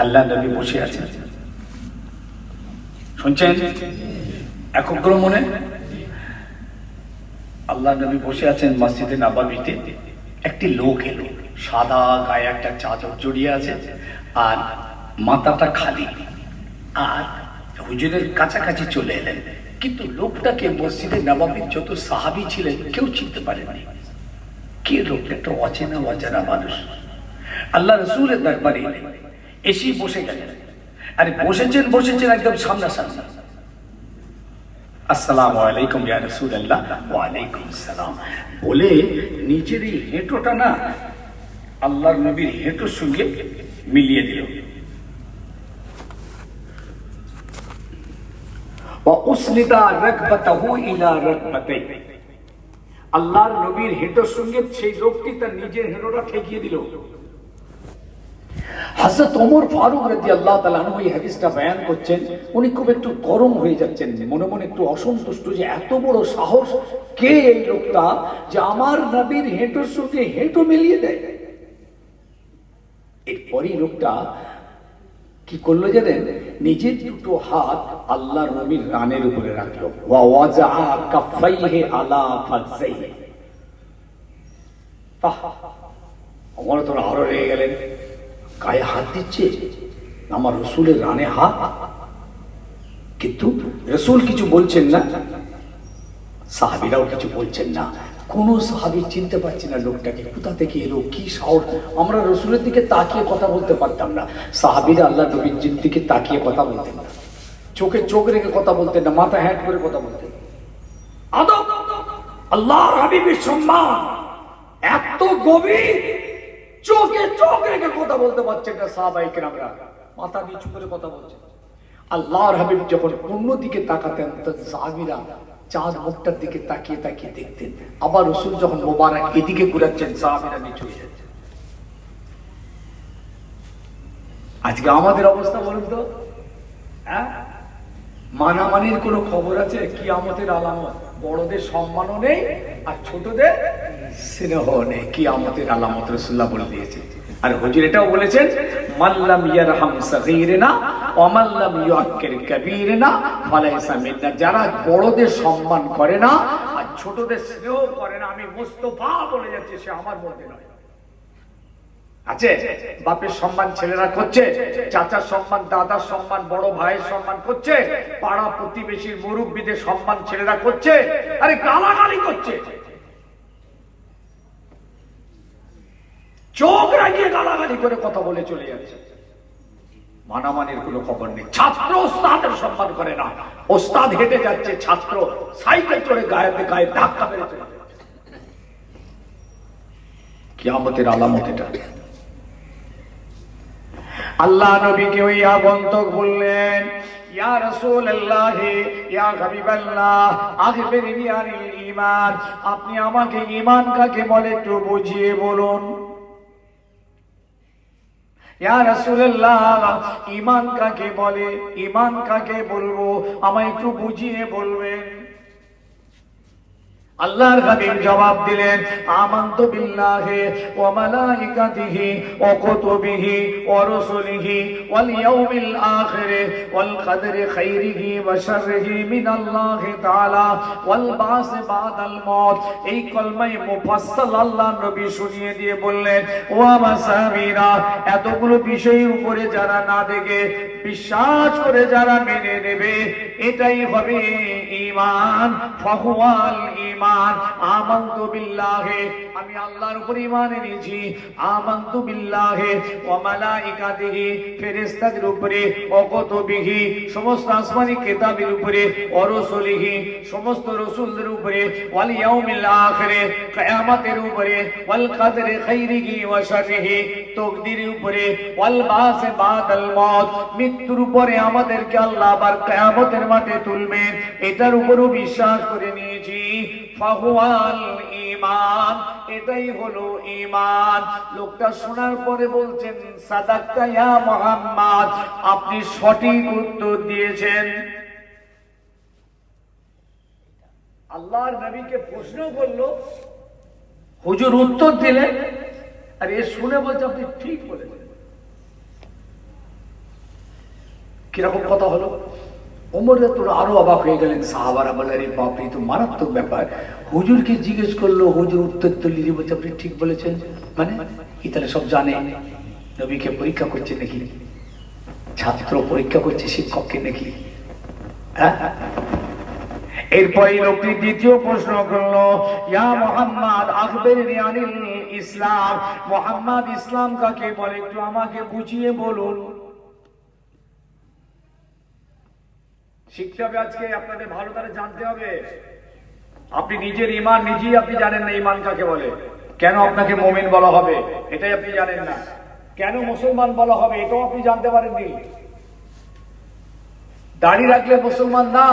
আল্লাহ নবী বসে আছেন, শুনছেন একগ্র মনে? আল্লাহ নবী বসে আছেন মসজিদে নববীতে। একটি লোক এলো, সাদা গায়ে একটা চাদর জড়িয়ে আছে, আর মাথাটা খালি, আর হুজুরের কাছাকাছি চলে এলেন। কিন্তু লোকটাকে মসজিদে নববীর যত সাহাবী ছিলেন কেউ চিনতে পারেননি। কে লোকটা? একটা অচেনা অজানা মানুষ। আল্লাহ রাসূলের দরবারে এসে বসে গেলেন। আরে বসেছেন একদম সামনাসামনি। আসসালামু আলাইকুম ইয়া রাসূলুল্লাহ। ওয়া আলাইকুম সালাম বলে নিজের এই হেঁটোটা না আল্লাহর নবীর হেঁটোর সঙ্গে মিলিয়ে দিল। ওয়া উসলিদা রাকবাতাহু ইলা রাকবাতাই, আল্লাহর নবীর হেঁটোর সঙ্গে সেই লোকটি তার নিজের হেঁটোটা ঠেকিয়ে দিল। হযরত ওমর ফারুক রাদিয়াল্লাহু তাআলা আনহু এই হাদিসটা বয়ান করছেন। উনি খুব একটু গরম হয়ে যাচ্ছেন, মনে মনে একটু অসন্তুষ্ট যে এত বড় সাহস কে এই লোকটা যে আমার নবীর হেঁটোর সঙ্গে হেঁটো মিলিয়ে দেয়। এরপরই লোকটা কি করলো জানেন? নিজের দুটো হাত আল্লাহর নবীর রানের উপরে রাখলো। ওয়া ওয়াজা কাফাইহি আলা ফাযইহি। ওমর তো আরো রেগে গেলেন, গায়ে হাত দিচ্ছে আমার রসুলের রানে হাত, কিন্তু রসুল কিছু বলছেন না, সাহাবীরাও কিছু বলছেন না। কোন সাহাবী চিনতে পারছি না লোকটাকে, কোথা থেকে এলো, কি সাহস। আমরা রসুলের দিকে তাকিয়ে কথা বলতে পারতাম না, সাহাবীরা আল্লাহ নবীর দিকে তাকিয়ে কথা বলতেন না, চোখে চোখ রেখে কথা বলতেন না, মাথা হ্যাট করে কথা বলতেন। আদব, আল্লাহর হাবিবের সম্মান এত গভীর, চোখে চোখ রেখে কথা বলতে পারছেন না সাহাবায়ে কেরামরা, মাথা নিচু করে কথা বলছেন। আল্লাহর হাবিব যখন অন্যদিকে তাকাতেন তখন সাহাবীরা চাঁদ মুখটার দিকে তাকিয়ে তাকিয়ে দেখতেন। আবার রাসূল যখন মোবারক এদিকে ঘুরাচ্ছেন সাহাবীরা নিচু হয়ে যাচ্ছেন। আজকে আমাদের অবস্থা বলুন তো, হ্যাঁ? মানামানির কোনো খবর আছে? কিয়ামতের আলামত, বড়দের সম্মানও নেই আর ছোটদের স্নেহ নেই, কিয়ামতের আলামত রাসূলুল্লাহ বলে দিয়েছে। আর হুজুর এটাও বলেছেন, মাল্লাম ইয়ারহাম সাগীরনা ওয়া মাল্লাম ইউআক্কির কাবীরনা ফালাইসা মিন্না। যারা বড়দের সম্মান করে না আর ছোটদের স্নেহ করে না, আমি মুস্তাফা বলে যাচ্ছি, সে আমার মধ্যে নয়। আছে বাপের সম্মান ছেলেরা করছে, চাচার সম্মান, দাদার সম্মান, বড় ভাইয়ের সম্মান করছে, পাড়া প্রতিবেশীর মুরব্বীদের সম্মান ছেলেরা করছে, আরে গালাগালি করছে, চোখ রাখিয়ে গালাগালি করে কথা বলে চলে যাচ্ছে। মানামানির কোনো খবর নেই। ছাত্র ওস্তাদের সম্মান করে না, ওস্তাদ হেঁটে যাচ্ছে, ছাত্র সাইকেল চড়ে গায়ে গায়ে ধাক্কা মেরে চলে যাচ্ছে। কিয়ামতের আলামত এটা। আল্লাহ নবীকে ওই আগন্তুক বললেন, ইয়া রাসূলুল্লাহ, ইয়া হাবিবাল্লাহ, আখবিরনি আনিল ঈমান। আপনি আমাকে ঈমান কাকে বলে একটু বুঝিয়ে বলুন। ইয়া রাসূলুল্লাহ, ঈমান কাকে বলে, ঈমান কাকে বলবো, আমায় একটু বুঝিয়ে বলবেন। আল্লাহর হাবিব জবাব দিলেন, আমানতু বিল্লাহি ওয়া মালাইকাতিহি ওয়া কুতুবিহি ওয়া রুসুলিহি ওয়াল ইয়াউমিল আখির ওয়াল কদরি খাইরিহি ওয়া শাররিহি মিনাল্লাহি তাআলা ওয়াল বাস বাদাল মউত। এই কলমায়ে মুফাসসাল আল্লাহ নবী শুনিয়ে দিয়ে বললেন, ও আমার সাহাবীরা, এতগুলো বিষয়ের উপরে যারা না দেখে বিশ্বাস করে যারা মেনে নেবে, এটাই হবে ঈমান। ফাহুয়াল ঈমান। আমানতু বিল্লাহি, আমি আল্লাহর উপর ঈমান এনেছি। আমানতু বিল্লাহি ওয়া মালাইকাতিহি, ফেরেশতাদের উপরে, ওয়া কুতুবিহি, সমস্ত আসমানি কিতাবের উপরে, ওয়া রুসুলিহি, সমস্ত রাসূলদের উপরে, ওয়াল ইয়াউমিল আখির, কিয়ামতের উপরে, ওয়াল কদরি খাইরিহি ওয়া শাররিহি, তাকদীরের উপরে, ওয়াল বাস বাদাল মউত, মৃত্যুর উপরে আমাদেরকে আল্লাহ আবার কিয়ামতের মাঠে তুলবেন, এটার উপরও বিশ্বাস করে নিয়েছি। ফাহুয়াল ঈমান, এটাই হলো ঈমান। লোকটা শোনার পরে বলছেন, সাদাক্তা ইয়া মুহাম্মদ, আপনি সঠিক উত্তর দিয়েছেন। আল্লাহর নবীকে প্রশ্ন করলো, হুজুর উত্তর দিলেন, আর এ শুনে বলছে আপনি ঠিক বলেছেন। কিরকম কথা হলো? ওমর রাদিয়াল্লাহু আরো অবাক হয়ে গেলেন। সাহাবারা বললেন, আরে বাপ রে, তো মারাত্মক ব্যাপার। হুজুরকে জিজ্ঞেস করলো, হুজুর উত্তর তো লিখে বলছে আপনি ঠিক বলেছেন। মানে কি তাহলে সব জানে? নবীকে পরীক্ষা করছে নাকি? ছাত্র পরীক্ষা করছে শিক্ষককে নাকি? এরপরে লোকটি দ্বিতীয় প্রশ্ন করলো, ইয়া মুহাম্মদ আখবিরনি আনিল ইসলাম, মুহাম্মদ ইসলাম কাকে বলে, একটু আমাকে বুঝিয়ে বলুন। শিখতে হবে আজকে, আপনাদের ভালো করে জানতে হবে। আপনি নিজের ঈমান নিজেই আপনি জানেন না ঈমান কাকে বলে। কেন আপনাকে মুমিন বলা হবে এটাই আপনি জানেন না। কেন মুসলমান বলা হবে এটাও আপনি জানতে পারেননি। দাড়ি রাখলে মুসলমান না।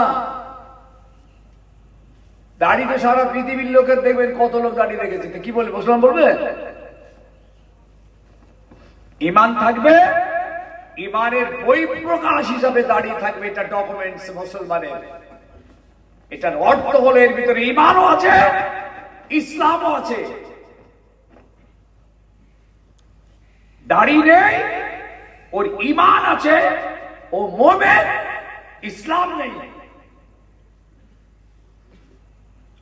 দাড়িতে সারা পৃথিবীর লোকের দেখবেন কত লোক দাড়ি রেখেছে, কি বলে মুসলমান বলবে? ঈমান থাকবে, ঈমানের বহিঃপ্রকাশ হিসাবে দাঁড়িয়ে থাকবে, এটা ডকুমেন্টস মুসলমানের। এটার অর্থ হলো এর ভিতরে ঈমানও আছে, ইসলামও আছে। দাড়ি নেই, ওর ঈমান আছে, ও মুমিন, ইসলাম নেই।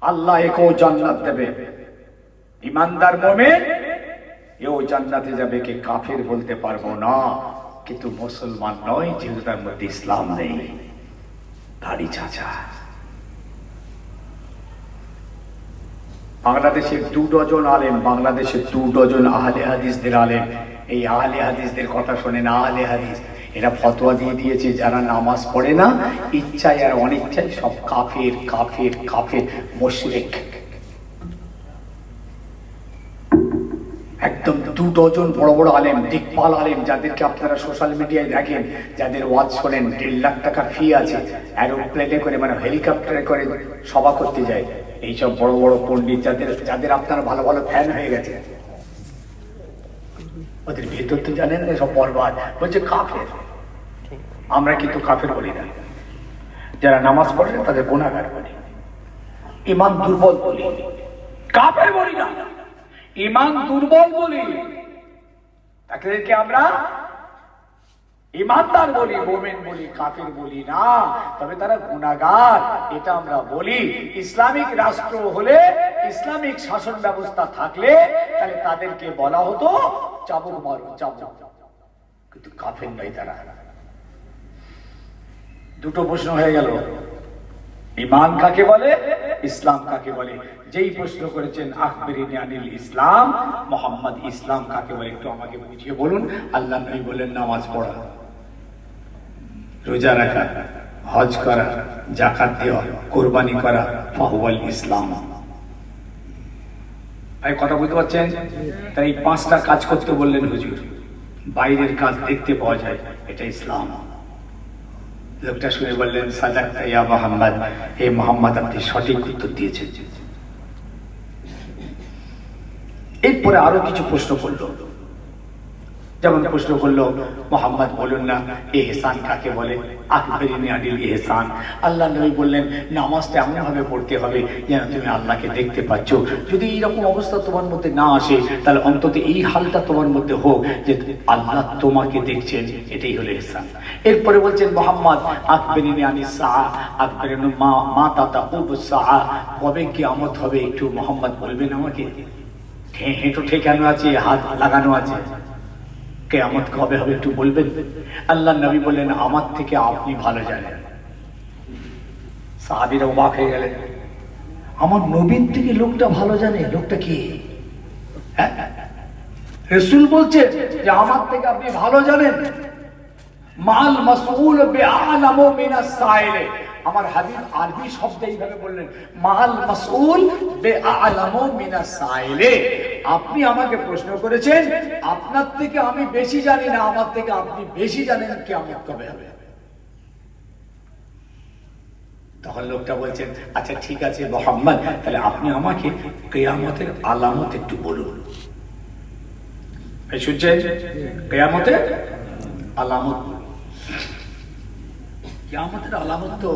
আল্লাহ একেও জান্নাত দেবে। ঈমানদার মুমিন এও জান্নাতে যাবে, কে কাফির বলতে পারবো না, কিন্তু মুসলমান নয় যেহেতু তার মধ্যে ইসলাম নেই। দাড়ি চাচা। বাংলাদেশের 2 ডজন আলেম, বাংলাদেশের 2 ডজন আহলে হাদিসদের আলেম, এই আহলে হাদিসদের কথা শোনেন। আহলে হাদিস এরা ফতোয়া দিয়ে দিয়েছে যারা নামাজ পড়ে না, ইচ্ছায় আর অনিচ্ছায় সব কাফের কাফের কাফের, মুশরিক। একদম 2 ডজন বড় বড় আলেম, দিকপাল আলেম, যাদেরকে আপনারা সোশ্যাল মিডিয়ায় দেখেন, যাদের ওয়াজ শোনেন। 1.5 লাখ টাকা ফি আছে, এরোপ্লেনে করে মানে হেলিকপ্টারে করে সভা করতে যায়। এইসব বড় বড় পণ্ডিত যাদের যাদের আপনারা ভালো ভালো ফ্যান হয়ে গেছে, ওদের ভেতর তো জানেন না সব বরবাদ। বলছে কাফের। আমরা কিন্তু কাফের বলি না, যারা নামাজ পড়ে তাদের গুনাহগার বলি, ঈমান দুর্বল বলি, কাফের বলি না, ঈমান দুর্বল বলি। তাদেরকে আমরা ঈমানদার বলি, মুমিন বলি, কাফির বলি না। তবে তারা গুনাহগার, এটা আমরা বলি। ইসলামিক রাষ্ট্র হলে, ইসলামিক শাসন ব্যবস্থা থাকলে তাহলে তাদেরকে বলা হতো চাবুক মারো, চাবুক। কিন্তু কাফের নয় তারা। দুটো প্রশ্ন হয়ে গেল, ঈমান কাকে বলে, ইসলাম কাকে বলে। যেই প্রশ্ন করেছেন আখবিরিনি আনিল ইসলাম, মুহাম্মদ ইসলাম কাকে বলে একটু আমাকে বুঝিয়ে বলুন। আল্লাহ নবী বলেন, নামাজ পড়া, রোজা রাখা, হজ করা, যাকাত দেওয়া, কুরবানি করা, ফাহুয়াল ইসলাম। এই কথা বুঝতে পারছেন? তাই 5টা কাজ করতে বললেন হুজুর। বাইরের কাজ দেখতে পাওয়া যায়, এটা ইসলাম। লোকটা শুনে বললেন, সাদাক্তা ইয়া মুহাম্মদ, হে মুহাম্মদ আপনি সঠিক উত্তর দিয়েছেন। এরপরে আরো কিছু প্রশ্ন করলো। যেমন প্রশ্ন করলো, মোহাম্মদ বলুন না ইহসান কাকে বলে, আকবরিনী আদিল ইহসান। আল্লাহ নবী বললেন নামাজটা এমন ভাবে পড়তে হবে যেন তুমি আল্লাহকে দেখতে পাচ্ছ। যদি এইরকম অবস্থা তোমার মধ্যে না আসে তাহলে অন্তত এই হালটা তোমার মধ্যে হোক যে আল্লাহ তোমাকে দেখছেন, এটাই হলো ইহসান। এরপরে বলছেন মোহাম্মদ আকবরিনী আনিস সাআ, আকবরিনী মা তাতাকুবুস সাআ, কবে কিয়ামত হবে একটু মোহাম্মদ বলবেন আমাকে? হেঁটো ঠেকানো আছে, হাত লাগানো আছে, কিয়ামত কবে হবে একটু বলবেন? আল্লাহ নবী বললেন আমার থেকে আপনি ভালো জানেন। সাহাবীরা অবাক হয়ে গেলেন, আমার নবীর থেকে লোকটা ভালো জানে, লোকটা কি? রাসূল বলছেন যে আমার থেকে আপনি ভালো জানেন। মাল মাসউল বিআলামু মিনাস সাইল। আমার হাবিব আরবি শব্দ এইভাবে বললেন, মাল মাসউল বিআলামু মিনাস সাইল। আপনি আমাকে প্রশ্ন করেছেন, আপনার থেকে আমি বেশি জানি না, আমার থেকে আপনি বেশি জানেন কিয়ামত কবে হবে। তখন লোকটা বলছেন আচ্ছা ঠিক আছে মুহাম্মদ, তাহলে আপনি আমাকে কিয়ামতের আলামত একটু বলুন। শুনছেন? কিয়ামতের আলামত। কিয়ামতের আলামত তো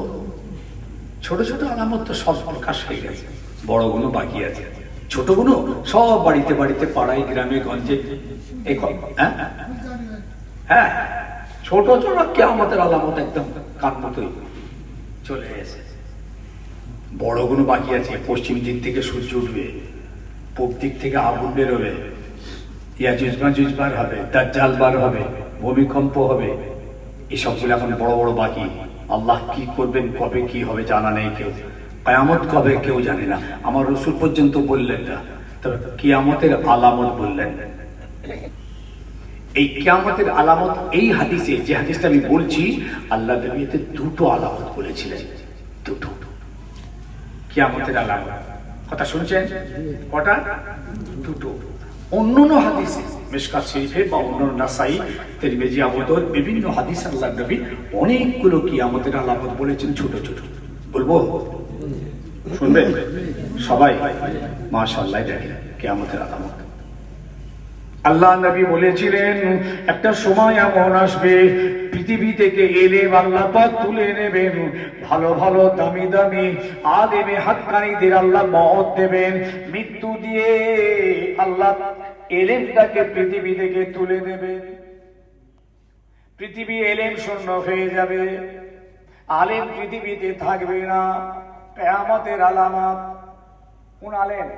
ছোট ছোট আলামত তো সব প্রকাশ হয়ে গেছে, বড়গুলো বাকি আছে। ছোটগুলো সব বাড়িতে বাড়িতে, পাড়ায়, গ্রামে, গঞ্জে, হ্যাঁ ছোট ছোট কিয়ামতের আলামত একদম কান মতোই চলে এসেছে। বড়গুলো বাকি আছে। পশ্চিম দিক থেকে সূর্য উঠবে, পূব দিক থেকে আগুন বেরোবে, ইয়াজুজ মাজুজ বার হবে, দাজ্জাল বার হবে, ভূমিকম্প হবে। এসবগুলো এখন বড় বড় বাকি। আল্লাহ কি করবেন, কবে কি হবে জানা নেই কেউ। কিয়ামত কবে কেউ জানে না। আমার রাসূল পর্যন্ত বললেন না, তবে কিয়ামতের আলামত বললেন। এই কিয়ামতের আলামত এই হাদিসে, যে হাদিসটা আমি বলছি, আল্লাহ নবী এতে দুটো আলামত বলেছিলেন। দুটো কিয়ামতের আলামত। কথা শুনছেন? কটা? দুটো। অন্যান্য হাদিসে মিশকাত শরীফে বা অন্যান্য নাসাই, তিরমিজি, আবু দাউদ বিভিন্ন হাদিস আল্লাহ নবী অনেকগুলো কিয়ামতের আলামত বলেছেন, ছোট ছোট। বলবো? শুনবেন সবাই? মাশাআল্লাহ, দেখেন কিয়ামতের আলামত। আল্লাহ নবী বলেছিলেন একটা সময় এমন আসবে পৃথিবী থেকে এলেম আল্লাহ পাক তুলে নেবেন, ভালো ভালো দামি দামি আলেমে হাক্কানীদের আল্লাহ মওত দেবেন, মৃত্যু দিয়ে আল্লাহ এলেমটাকে পৃথিবী থেকে তুলে নেবেন। পৃথিবী এলেম শূন্য হয়ে যাবে, আলেম পৃথিবীতে থাকবে না। কিয়ামতের আলামত। কোন আলেম?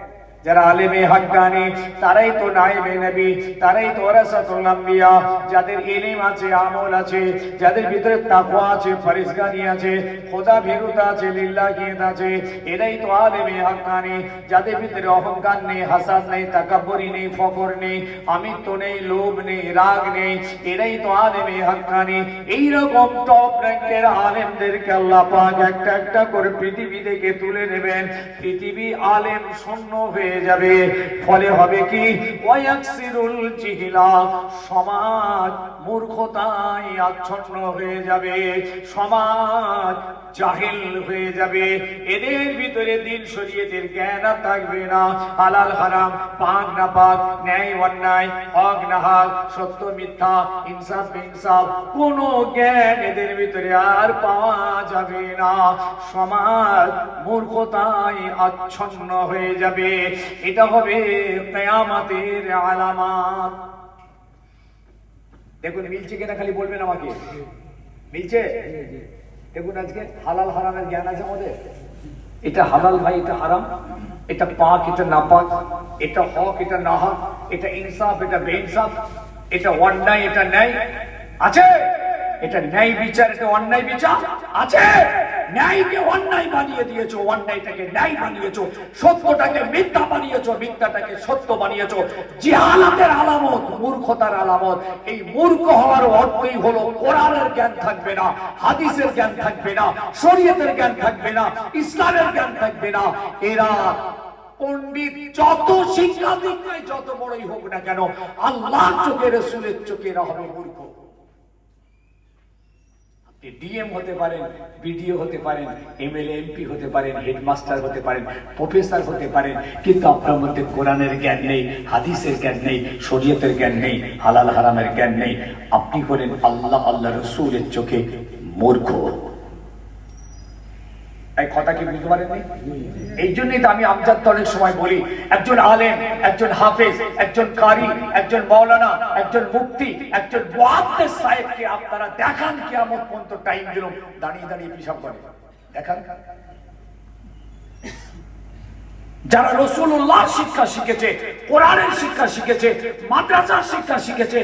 যারা আলেমে হাক্কানী, তারাই তো নায়েবে নবী, তারাই তো ওয়ারাসাতুল আম্বিয়া, যাদের ইলম আছে, আমল আছে, যাদের ভিতরে তাকওয়া আছে, পরহেজগারি আছে, খোদা ভীরুতা আছে, লিল্লাহিয়ত আছে, এরাই তো আলেমে হাক্কানী। যাদের ভিতরে অহংকার নেই, হাসাদ নেই, তাকাব্বুরি নেই, ফখর নেই, আমিত্ব নেই, লোভ নেই, রাগ নেই, এরাই তো আলেমে হাক্কানী। এইরকম টপ র্যাঙ্কের আলেমদেরকে আল্লাহ পাক একটা একটা করে পৃথিবী থেকে তুলে নেবেন। পৃথিবী আলেম শূন্য হয়ে যাবে। ফলে হবে কি? ওয়ায়াকসিরুল জিহিলা, সমাজ মূর্খতায় আচ্ছন্ন হয়ে যাবে, সমাজ জাহিল হয়ে যাবে। এদের ভিতরে দিন শরীয়তের জ্ঞান আর থাকবে না। হালাল হারাম, পাক না পাক, ন্যায় অন্যায়, হক না হক, সত্য মিথ্যা, ইনসাফ বেইনসাফ, কোনো জ্ঞান এদের ভিতরে আর পাওয়া যাবে না। সমাজ মূর্খতায় আচ্ছন্ন হয়ে যাবে। এটা হবে কিয়ামতের আলামত। দেখুন মিলছে কিনা, খালি বলবেন আমাকে। মিলছে? দেখুন আজকে হালাল হারামের জ্ঞান আছে আমাদের। এটা হালাল ভাই, এটা হারাম, এটা পাক, এটা না পাক, এটা হক, এটা না হক, এটা ইনসাফ, এটা বেইনসাফ, এটা অন্যায়, এটা ন্যায় আছে। এটা ন্যায় বিচার, এটা অন্যায় বিচার আছে। ন্যায়কে অন্যায় বানিয়ে দিয়েছো, অন্যায়টাকে ন্যায় বানিয়েছো, সত্যটাকে মিথ্যা বানিয়েছো, মিথ্যাটাকে সত্য বানিয়েছো। জিহালাতের আলামত, মূর্খতার আলামত। এই মূর্খ হওয়ার অর্থই হলো কোরআনের জ্ঞান থাকবে না, হাদিসের জ্ঞান থাকবে না, শরীয়তের জ্ঞান থাকবে না, ইসলামের জ্ঞান থাকবে না। এরা পণ্ডিত যত শিক্ষা দিক নাই, যত বড়ই হোক না কেন, আল্লাহর চোখে, রাসূলের চোখে এরা হবে মূর্খ। ডিএম হতে পারেন, বিডিও হতে পারেন, এমএলএ এমপি হতে পারেন, হেডমাস্টার হতে পারেন, প্রফেসর হতে পারেন, কিন্তু আপনার মধ্যে কোরআনের জ্ঞান নেই, হাদিসের জ্ঞান নেই, শরীয়তের জ্ঞান নেই, হালাল হারামের জ্ঞান নেই, আপনি হলেন আল্লাহ রসুলের চোখে মূর্খ। এই কথা কি বুঝতে পারেননি? এই জন্যই তো আমি আমজাদ অনেক সময় বলি, একজন আলেম, একজন হাফেজ, একজন কারি, একজন মাওলানা, একজন মুফতি, একজন মুহাদ্দিস সাহেবকে আপনারা দেখান কিয়ামত পর্যন্ত টাইম দিল দাঁড়িয়ে দাঁড়িয়ে পিশাব করে, দেখান। যারা রাসূলুল্লাহ শিক্ষা শিখেছে, কোরআনের শিক্ষা শিখেছে, মাদ্রাসার শিক্ষা শিখেছে,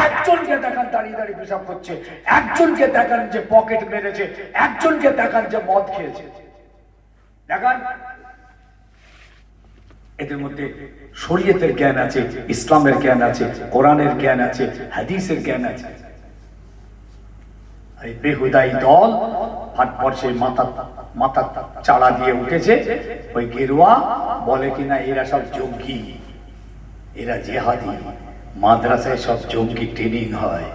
একজনকে দেখান দাঁড়িয়ে দাঁড়িয়ে পিশাব করছে, একজনকে দেখান যে পকেট মেরেছে, একজনকে দেখান যে মদ খেয়েছে, দেখান। এদের মধ্যে শরীয়তের জ্ঞান আছে, ইসলামের জ্ঞান আছে, কোরআনের জ্ঞান আছে, হাদিসের জ্ঞান আছে। এই বেহুদাই দল ভারতবর্ষে মাথা চাড়া দিয়ে উঠেছে, ওই গেরুয়া বলে কিনা এরা সব জঙ্গি, এরা জেহাদি, মাদ্রাসায় সব জঙ্গি ট্রেনিং হয়,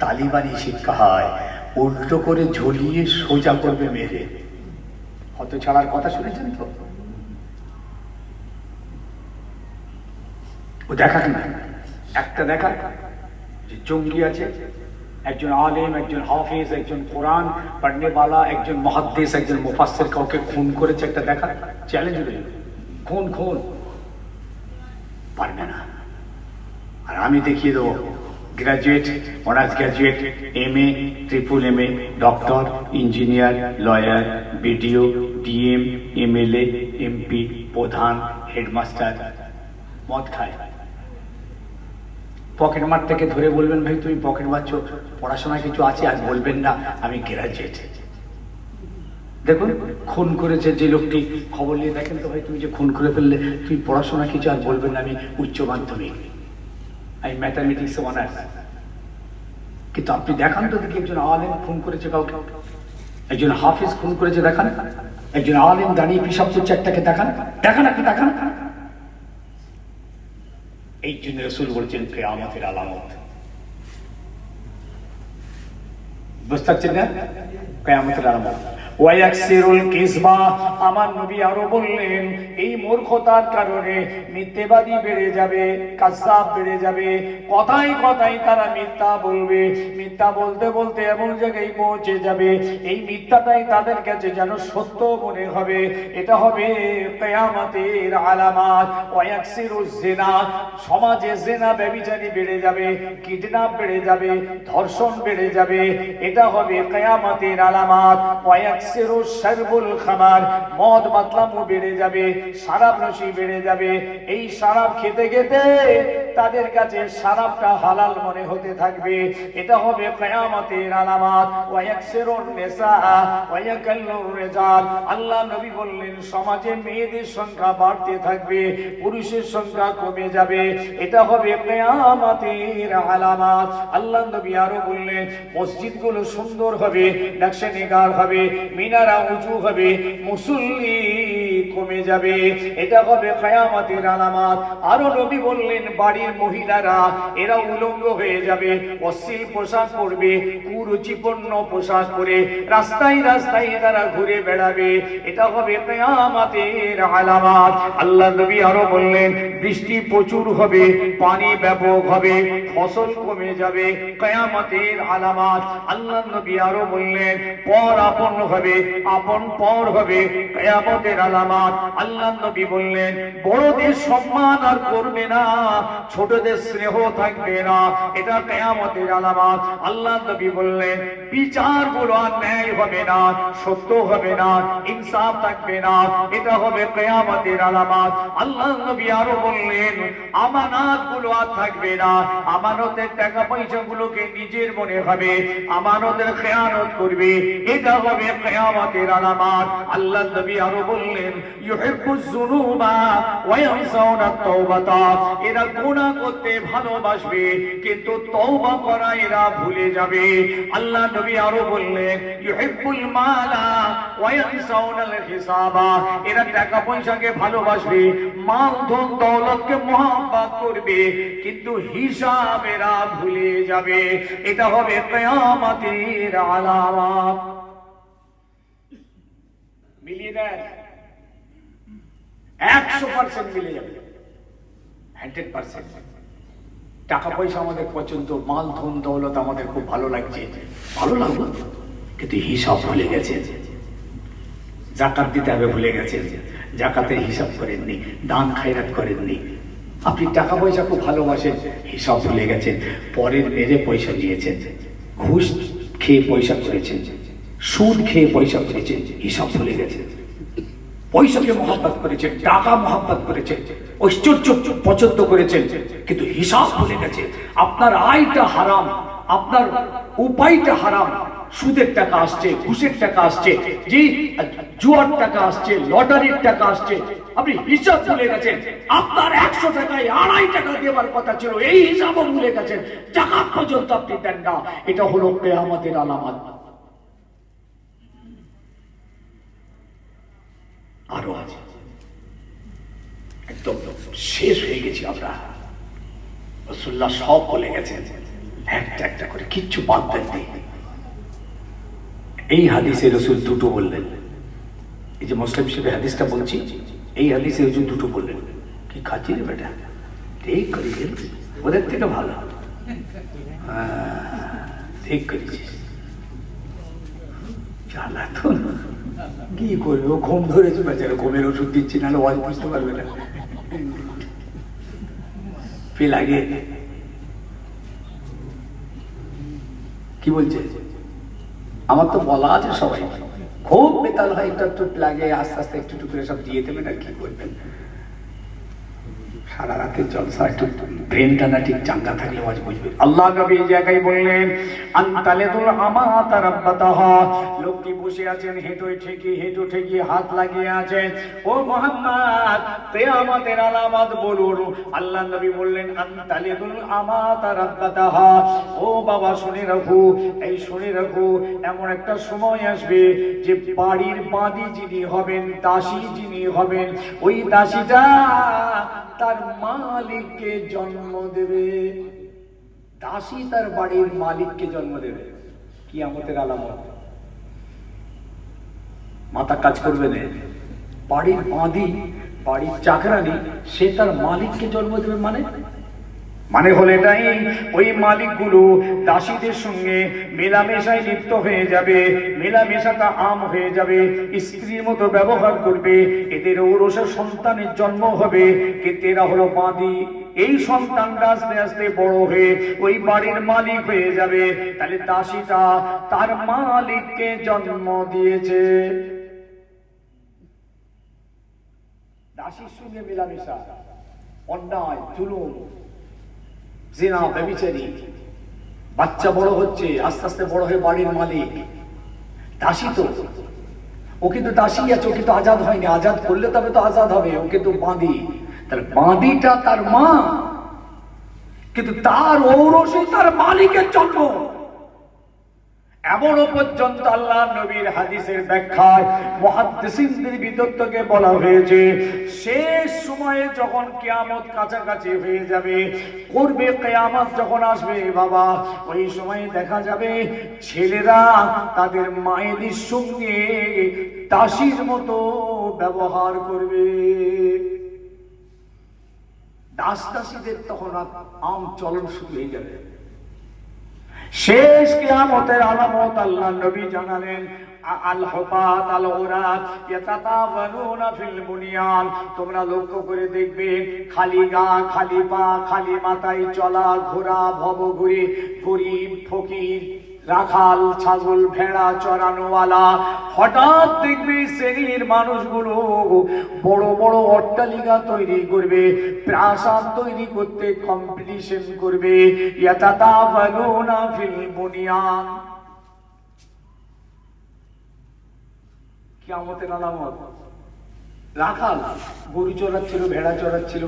তালিবানি শিক্ষা হয়, উল্টো করে ঝুলিয়ে সোজা করবে মেরে। হত ছাড়ার কথা শুনেছেন তো? ও দেখা কিনা একটা দেখা যে জঙ্গি আছে, একজন আলেম, একজন হাফিজ, একজন কোরআন পড়নেওয়ালা, একজন মুহাদ্দিস, একজন মুফাসসির কাউকে খুন করেছে, একটা দেখা চ্যালেঞ্জ হয়ে যাবে। খুন পারবে না। আর আমি দেখিয়ে দেবো graduate, honours graduate, MA, triple MA, doctor, engineer, lawyer, BDO, DM, MLA, MP, প্রধান, হেডমাস্টার মদ খায়। পকেট মার থেকে ধরে বলবেন ভাই তুমি পকেট মারছো, পড়াশোনায় কিছু আছে, আর বলবেন না আমি গ্রাজুয়েট। দেখুন খুন করেছে যে লোকটি, খবর নিয়ে দেখেন তো ভাই তুমি যে খুন করে ফেললে, তুমি পড়াশোনা কিছু, আর বলবেন না আমি উচ্চ মাধ্যমিক, আমি ম্যাথামেটিক্স অনার্স। কিন্তু আপনি দেখান তো দেখি একজন আলেম খুন করেছে কাউকে, একজন হাফিজ খুন করেছে দেখান, একজন আলেম দাঁড়িয়ে পিশাব করছে একটাকে দেখান, আপনি দেখান। এই জন্য রাসূল বলছেন কিয়ামতের আলামত, বুঝতে পারছেন না? কিয়ামতের আলামত ওয়ায়াকসিরুল কিসবা। আমার নবী আরো বললেন এই মূর্খতার কারণে মিথ্যেবাদী বেড়ে যাবে, কাযযাব বেড়ে যাবে, কথায় কথায় তারা মিথ্যা বলবে, মিথ্যা বলতে বলতে এমন জায়গায় পৌঁছে যাবে এই মিথ্যাটাই তাদের কাছে যেন সত্য মনে হবে। এটা হবে কিয়ামতের আলামত। ওয়ায়াকসিরুজ জিনা, সমাজে জিনা ব্যভিচারী বেড়ে যাবে, কিডন্যাপ বেড়ে যাবে, ধর্ষণ বেড়ে যাবে, এটা হবে কিয়ামতের আলামত। ওয়ায়াকসিরুশ শারবুল খামার, মদ মাতলামু বেড়ে যাবে, শরাব নশি বেড়ে যাবে। এই শরাব খেতে খেতে তাদের কাছে শরাবটা হালাল মনে হতে থাকবে, এটা হবে কিয়ামতের আলামত। ওয়ায়াকসিরুন নিসা ওয়ায়াকাল্লুর রিজাল। আল্লাহ নবী বললেন সমাজে মেয়েদের সংখ্যা বাড়তে থাকবে, পুরুষের সংখ্যা কমে যাবে, এটা হবে কিয়ামতের আলামত। আল্লাহ নবী আরো বললেন মসজিদগুলো সুন্দর হবে, নকশে নিগার হবে, মিনারা উঁচু হবে, মুসল্লি কমে যাবে, এটা হবে কিয়ামতের আলামত। আরো নবী বললেন বাড়ির মহিলারা এরা উলঙ্গ হয়ে যাবে, অশ্লীল পোশাক পরবে, কুরুচিপূর্ণ পোশাক পরে রাস্তায় রাস্তায় তারা ঘুরে বেড়াবে, এটা হবে কিয়ামতের আলামত। আল্লাহ নবী আরো বললেন বৃষ্টি প্রচুর হবে, পানি ব্যাপক হবে, ফসল কমে যাবে, কিয়ামতের আলামত। আল্লাহ নবী আরো বললেন পর আপন হবে, আপন পর হবে, কিয়ামতের আলামত। আল্লাহ নবী বললেন বড়দের সম্মান আর করবে না, ছোটদের স্নেহ থাকবে না, এটা কিয়ামতের আলামত। আল্লাহ নবী বললেন বিচারগুলো আর ন্যায় হবে না, সত্য হবে না, ইনসাফ থাকবে না, এটা হবে কিয়ামতের আলামত। আল্লাহ নবী আরো বললেন আমানতগুলো আর থাকবে না, আমানতের টাকা পয়সা গুলোকে নিজের মনে হবে, আমানতের খেয়ানত করবে, এটা হবে কিয়ামতের আলামত। আল্লাহ নবী আরো বললেন ইউহিব্বুজ যুনুবা ওয়া ইয়ানসাউনা তাওবাতা। এরা গুনাহ করতে ভালোবাসবে কিন্তু তওবা করা এরা ভুলে যাবে। আল্লাহ নবী আরো বললেন ইউহিব্বুল মালা ওয়া ইয়ানসাউনাল হিসাবা। এরা টাকা পয়সাকে ভালোবাসবে, মাল ধন দৌলতকে মহব্বত করবে কিন্তু হিসাব সাহাবেরা ভুলে যাবে। এটা হবে কিয়ামতের আলামত। মিলিয়ে দেন, 100% মিলে যাবে, 100%। টাকা পয়সা আমাদের পছন্দ, মাল ধন দৌলত আমাদের খুব ভালো লাগছে, ভালো লাগলো, কিন্তু হিসাব ভুলে গেছে। জাকাত দিতে হবে ভুলে গেছেন, জাকাতের হিসাব করেননি, দান খায়রাত করেননি। আপনি টাকা পয়সা খুব ভালোবাসেন, হিসাব ভুলে গেছেন, পরের মেরে পয়সা নিয়েছেন, ঘুষ খেয়ে পয়সা করেছেন, সুদ খেয়ে পয়সা করেছেন, হিসাব ভুলে গেছেন। পয়সাকে মহব্বত করেছেন, টাকা মহব্বত করেছেন, ঐশ্বর্য পছন্দ করেছেন, কিন্তু হিসাব ভুলে গেছে। আপনার আয়টা হারাম, আপনার উপায়টা হারাম। সুদের টাকা আসছে, ঘুষের টাকা আসছে, জি জুয়ার টাকা আসছে, লটারির টাকা আসছে, আপনি হিসাব ভুলে গেছেন। আপনার 100 টাকায় 2.5 টাকা দেওয়ার কথা ছিল, এই হিসাবও ভুলে গেছেন। জাকাত পর্যন্ত আপনি দেন না। এটা হলো কিয়ামতের আলামত। আরো আছে, একদম শেষ হয়ে গেছি আমরা। রাসূলুল্লাহ সব বলে গেছেন, একটা একটা করে, কিচ্ছু বাদ দেননি। এই হাদিসে রাসূল দুটো বললেন। এই যে মুসলিম শরীফের হাদিসটা বলছি, এই হাদিসে রাসূল দুটো বললেন। কি খাচ্ছি রে বেটা, ঠিক করেছিস, ওদের থেকে ভালো, ঠিক করেছিস। জ্বালা তো কি করবে, ও ঘুম ধরেছে বেচারা, ঘুমের ওষুধ দিচ্ছি, নাহলে ওয়াজ বুঝতে পারবে না। ফিল আগে কি বলছে, আমার তো বলা আছে সবাই, খুব বেতাল হয়, একটু একটু লাগে, আস্তে আস্তে একটু একটু করে সব দিয়ে দেবেন। আর কি করবেন, সারা রাতের জলসা, একটু ব্রেনটা না ঠিক চাঙ্গা থাকলে আজ বুঝবে। আল্লাহ নবী এই জায়গায় বললেন, আনতালিদুল আমাতা রাব্বাতাহা, লোকটি বসে আছেন হেঁটে ঠেকি হাত লাগিয়ে আছেন। ও মুহাম্মদ, কিয়ামতের আলামত বলুন। আল্লাহ নবী বললেন, আনতালিদুল আমাতা রাব্বাতাহা, ও বাবা শুনে রাখো, এই শুনে রাখো, এমন একটা সময় আসবে যে বাড়ির বাঁধি যিনি হবেন, দাসী যিনি হবেন, ওই দাসীটা তার মালিককে জন্ম দেবে। দাসী তার বাড়ির মালিককে জন্ম দেবে। কিয়ামতের আলামত। মাথা কাজ করবে না। বাড়ির বাঁধি, বাড়ির চাকরানি, সে তার মালিককে জন্ম দেবে। মানে হলো এটাই, ওই মালিকগুলো দাসীদের সঙ্গে মেলামেশায় লিপ্ত হয়ে যাবে, মেলামেশাটা আম হয়ে যাবে, স্ত্রীর মতো ব্যবহার করবে। এদের ঔরসে সন্তানের জন্ম হবে, কিন্তু এরা হলো বাঁধি। এই সন্তানটা আস্তে আস্তে বড় হয়ে ওই বাড়ির মালিক হয়ে যাবে। তাহলে দাসীটা তার মালিককে জন্ম দিয়েছে। দাসীর সঙ্গে মেলামেশা, অন্যায়, জুলুম, জিনা, ব্যভিচারী। বাচ্চা বড় হচ্ছে, আস্তে আস্তে বড় হয়ে বাড়ির মালিক। দাসী তো, ও কিন্তু দাসী আছে, ও কিন্তু আজাদ হয়নি। আজাদ করলে তবে তো আজাদ হবে, ও কিন্তু বাঁধি। তাহলে বাঁধিটা তার মা, কিন্তু তার ঔরসে তার মালিকের জন্ম। এমনও পর্যন্ত আল্লাহ নবীর হাদিসের ব্যাখ্যায় মুহাদ্দিসিনদের ভিতর থেকে বলা হয়েছে, শেষ সময়ে যখন কিয়ামত কাছাকাছি হয়ে যাবে, করবে কিয়ামত যখন আসবে বাবা, ওই সময় দেখা যাবে ছেলেরা তাদের মায়েদের সঙ্গে দাসীর মতো ব্যবহার করবে। দাস দাসীদের তখন আম চলন শুরু হয়ে যাবে। শেষ কিয়ামতের আলামত আল্লাহ নবী জানালেন, আল হুফাত আল উরাত ইয়াতাতাওয়ানুনা ফিল বুনিয়ান। তোমরা লক্ষ্য করে দেখবে, খালি গা, খালি পা, খালি মাথায় চলা, ঘোরা, ভবঘুরে, গরিব, ফকির, রাখাল, ছাগল, ভেড়া চড়ানোওয়ালা। হঠাৎ দেখবে শ্রেণীর মানুষগুলো বড় বড় অট্টালিকা তৈরি করবে, প্রাসাদ তৈরি করতে কম্পিটিশন করবে। ইয়াতাতাওয়ানুনা ফিল বুনিয়ান। কিয়ামতের আলামত। রাখাল গরু চড়াচ্ছিল, ভেড়া চড়াচ্ছিল,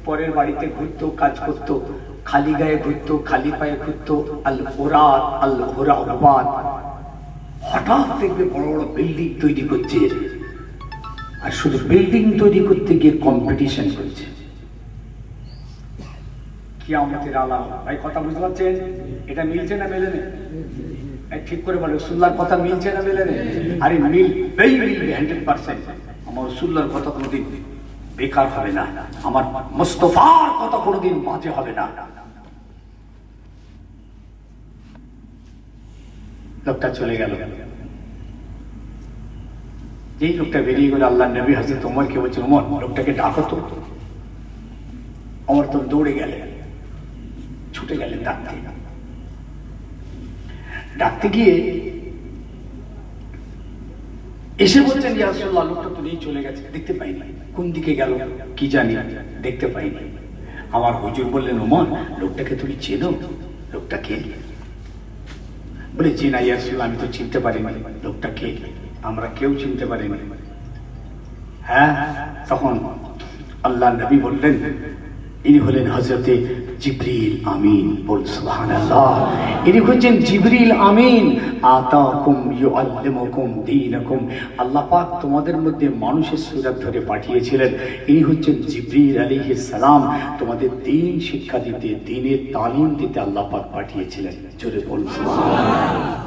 পরের বাড়িতে ঘুরতো, কাজ করতো, খালি গায়ে ঘুরতো, খালি পায়ে ঘুরতো। আল ওরাত আল ওরাবাদ। হঠাৎ দেখবে বড় বড় বিল্ডিং তৈরি করছে, আর শুধু বিল্ডিং তৈরি করতে গিয়ে কম্পিটিশন করছে। কিয়ামতের আলাম। ভাই কথা বুঝতে পারছেন? এটা মিলছে না মেলে নেই? ঠিক করে বলে রসুল্লাহর কথা মিলছে না মেলে নেই? আরে মিলবেই, মিলবে 100%। আমার রসুল্লাহর কথা কোনোদিন বেকার হবে না, আমার মুস্তাফার কথা কোনোদিন বাজে হবে না। লোকটা চলে গেল। যেই লোকটা বেরিয়ে গেল, আল্লাহ নবী হযরত ওমরকে বলছে, ওমর লোকটাকে ডাকো তো। ওমর তো দৌড়ে গেলেন, ছুটে গেলেন ডাকতে। ডাকতে গিয়ে এসে বলছেন, ইয়া রাসূলুল্লাহ, লোকটা তো নেই, চলে গেছে, দেখতে পাইনি, কোন দিকে গেল কি জানি, দেখতে পাইনি। আমার হুজুর বললেন, ওমর লোকটাকে তুমি চেনো? লোকটা কে? বলে, জি না ইয়া রাসূলুল্লাহ, আমি তো চিনতে পারিনি। লোকটা কে? আমরা কেউ চিনতে পারিনি। হ্যাঁ, তখন আল্লাহ নবী বললেন, ইনি হলেন হযরতে জিবরিল আমিন। বল সুবহানাল্লাহ। ইনি হচ্ছেন জিবরিল আমিন। আতাকুম ইউআল্লিমুকুম দীনাকুম। আল্লাহ পাক তোমাদের মধ্যে মানুষের সূরত ধরে পাঠিয়েছিলেন। ইনি হচ্ছেন জিবরিল আলাইহিস সালাম, তোমাদের দ্বীন শিক্ষা দিতে, দ্বীনের তালিম দিতে আল্লাহ পাক পাঠিয়েছিলেন। জোরে বল সুবহানাল্লাহ।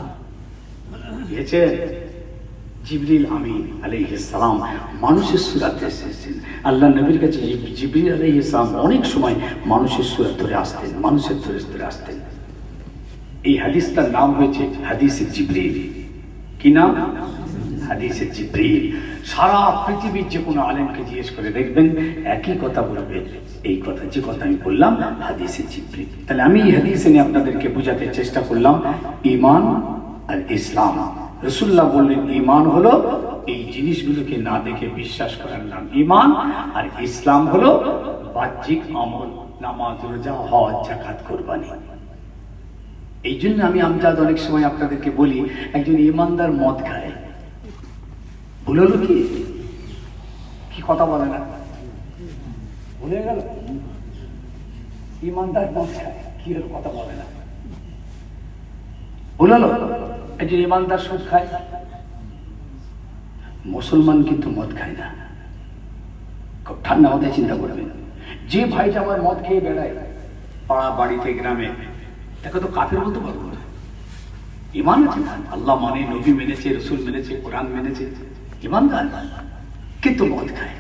বুঝেছে? জিবরিল আমিন আলাইহিস সালাম মানুষের সূরতে এসেছেন। আল্লাহ নবীর কাছে জিবরিল আলাইহিস সালাম অনেক সময় মানুষের সূরত ধরে আসতেন, মানুষের ধরে আসতেন। এই হাদিসটার নাম হয়েছে হাদিসে জিবরিল। কি নাম? হাদিসে জিবরিল। সারা পৃথিবীর যে কোনো আলেমকে জিজ্ঞেস করে দেখবেন, একই কথা বলবে, এই কথা, যে কথা আমি বললাম, হাদিসে জিবরিল। তাহলে আমি এই হাদিসে নিয়ে আপনাদেরকে বোঝাতে চেষ্টা করলাম ঈমান আর ইসলাম। রাসূলুল্লাহ বললেন, ঈমান হলো এই জিনিসগুলোকে না দেখে বিশ্বাস করার নাম ঈমান, আর ইসলাম হলো বাহ্যিক আমল, নামাজ, রোজা, হজ, যাকাত, কুরবানি। এই জন্য আমি আমজাদ অনেক সময় আপনাদেরকে বলি, একজন ঈমানদার মদ খায়, ভুল হলো কি? কি কথা বলে না? ভুলে গেল? ঈমানদার মদ খায়, কি হলো? কথা বলে না, ভুল হলো? একজন ঈমানদার সুদ খায়। মুসলমান কিন্তু মদ খায় না। খুব ঠান্ডা মাথায় চিন্তা করবেন। যে ভাইটা আমার মদ খেয়ে বেড়ায় পাড়া, বাড়িতে, গ্রামে, তাকে তো কাফের বলতে পারবো না। ঈমান আছে, আল্লাহ মানে, নবী মেনেছে, রসুল মেনেছে, কোরআন মেনেছে, ঈমানদার, কিন্তু মদ খায়,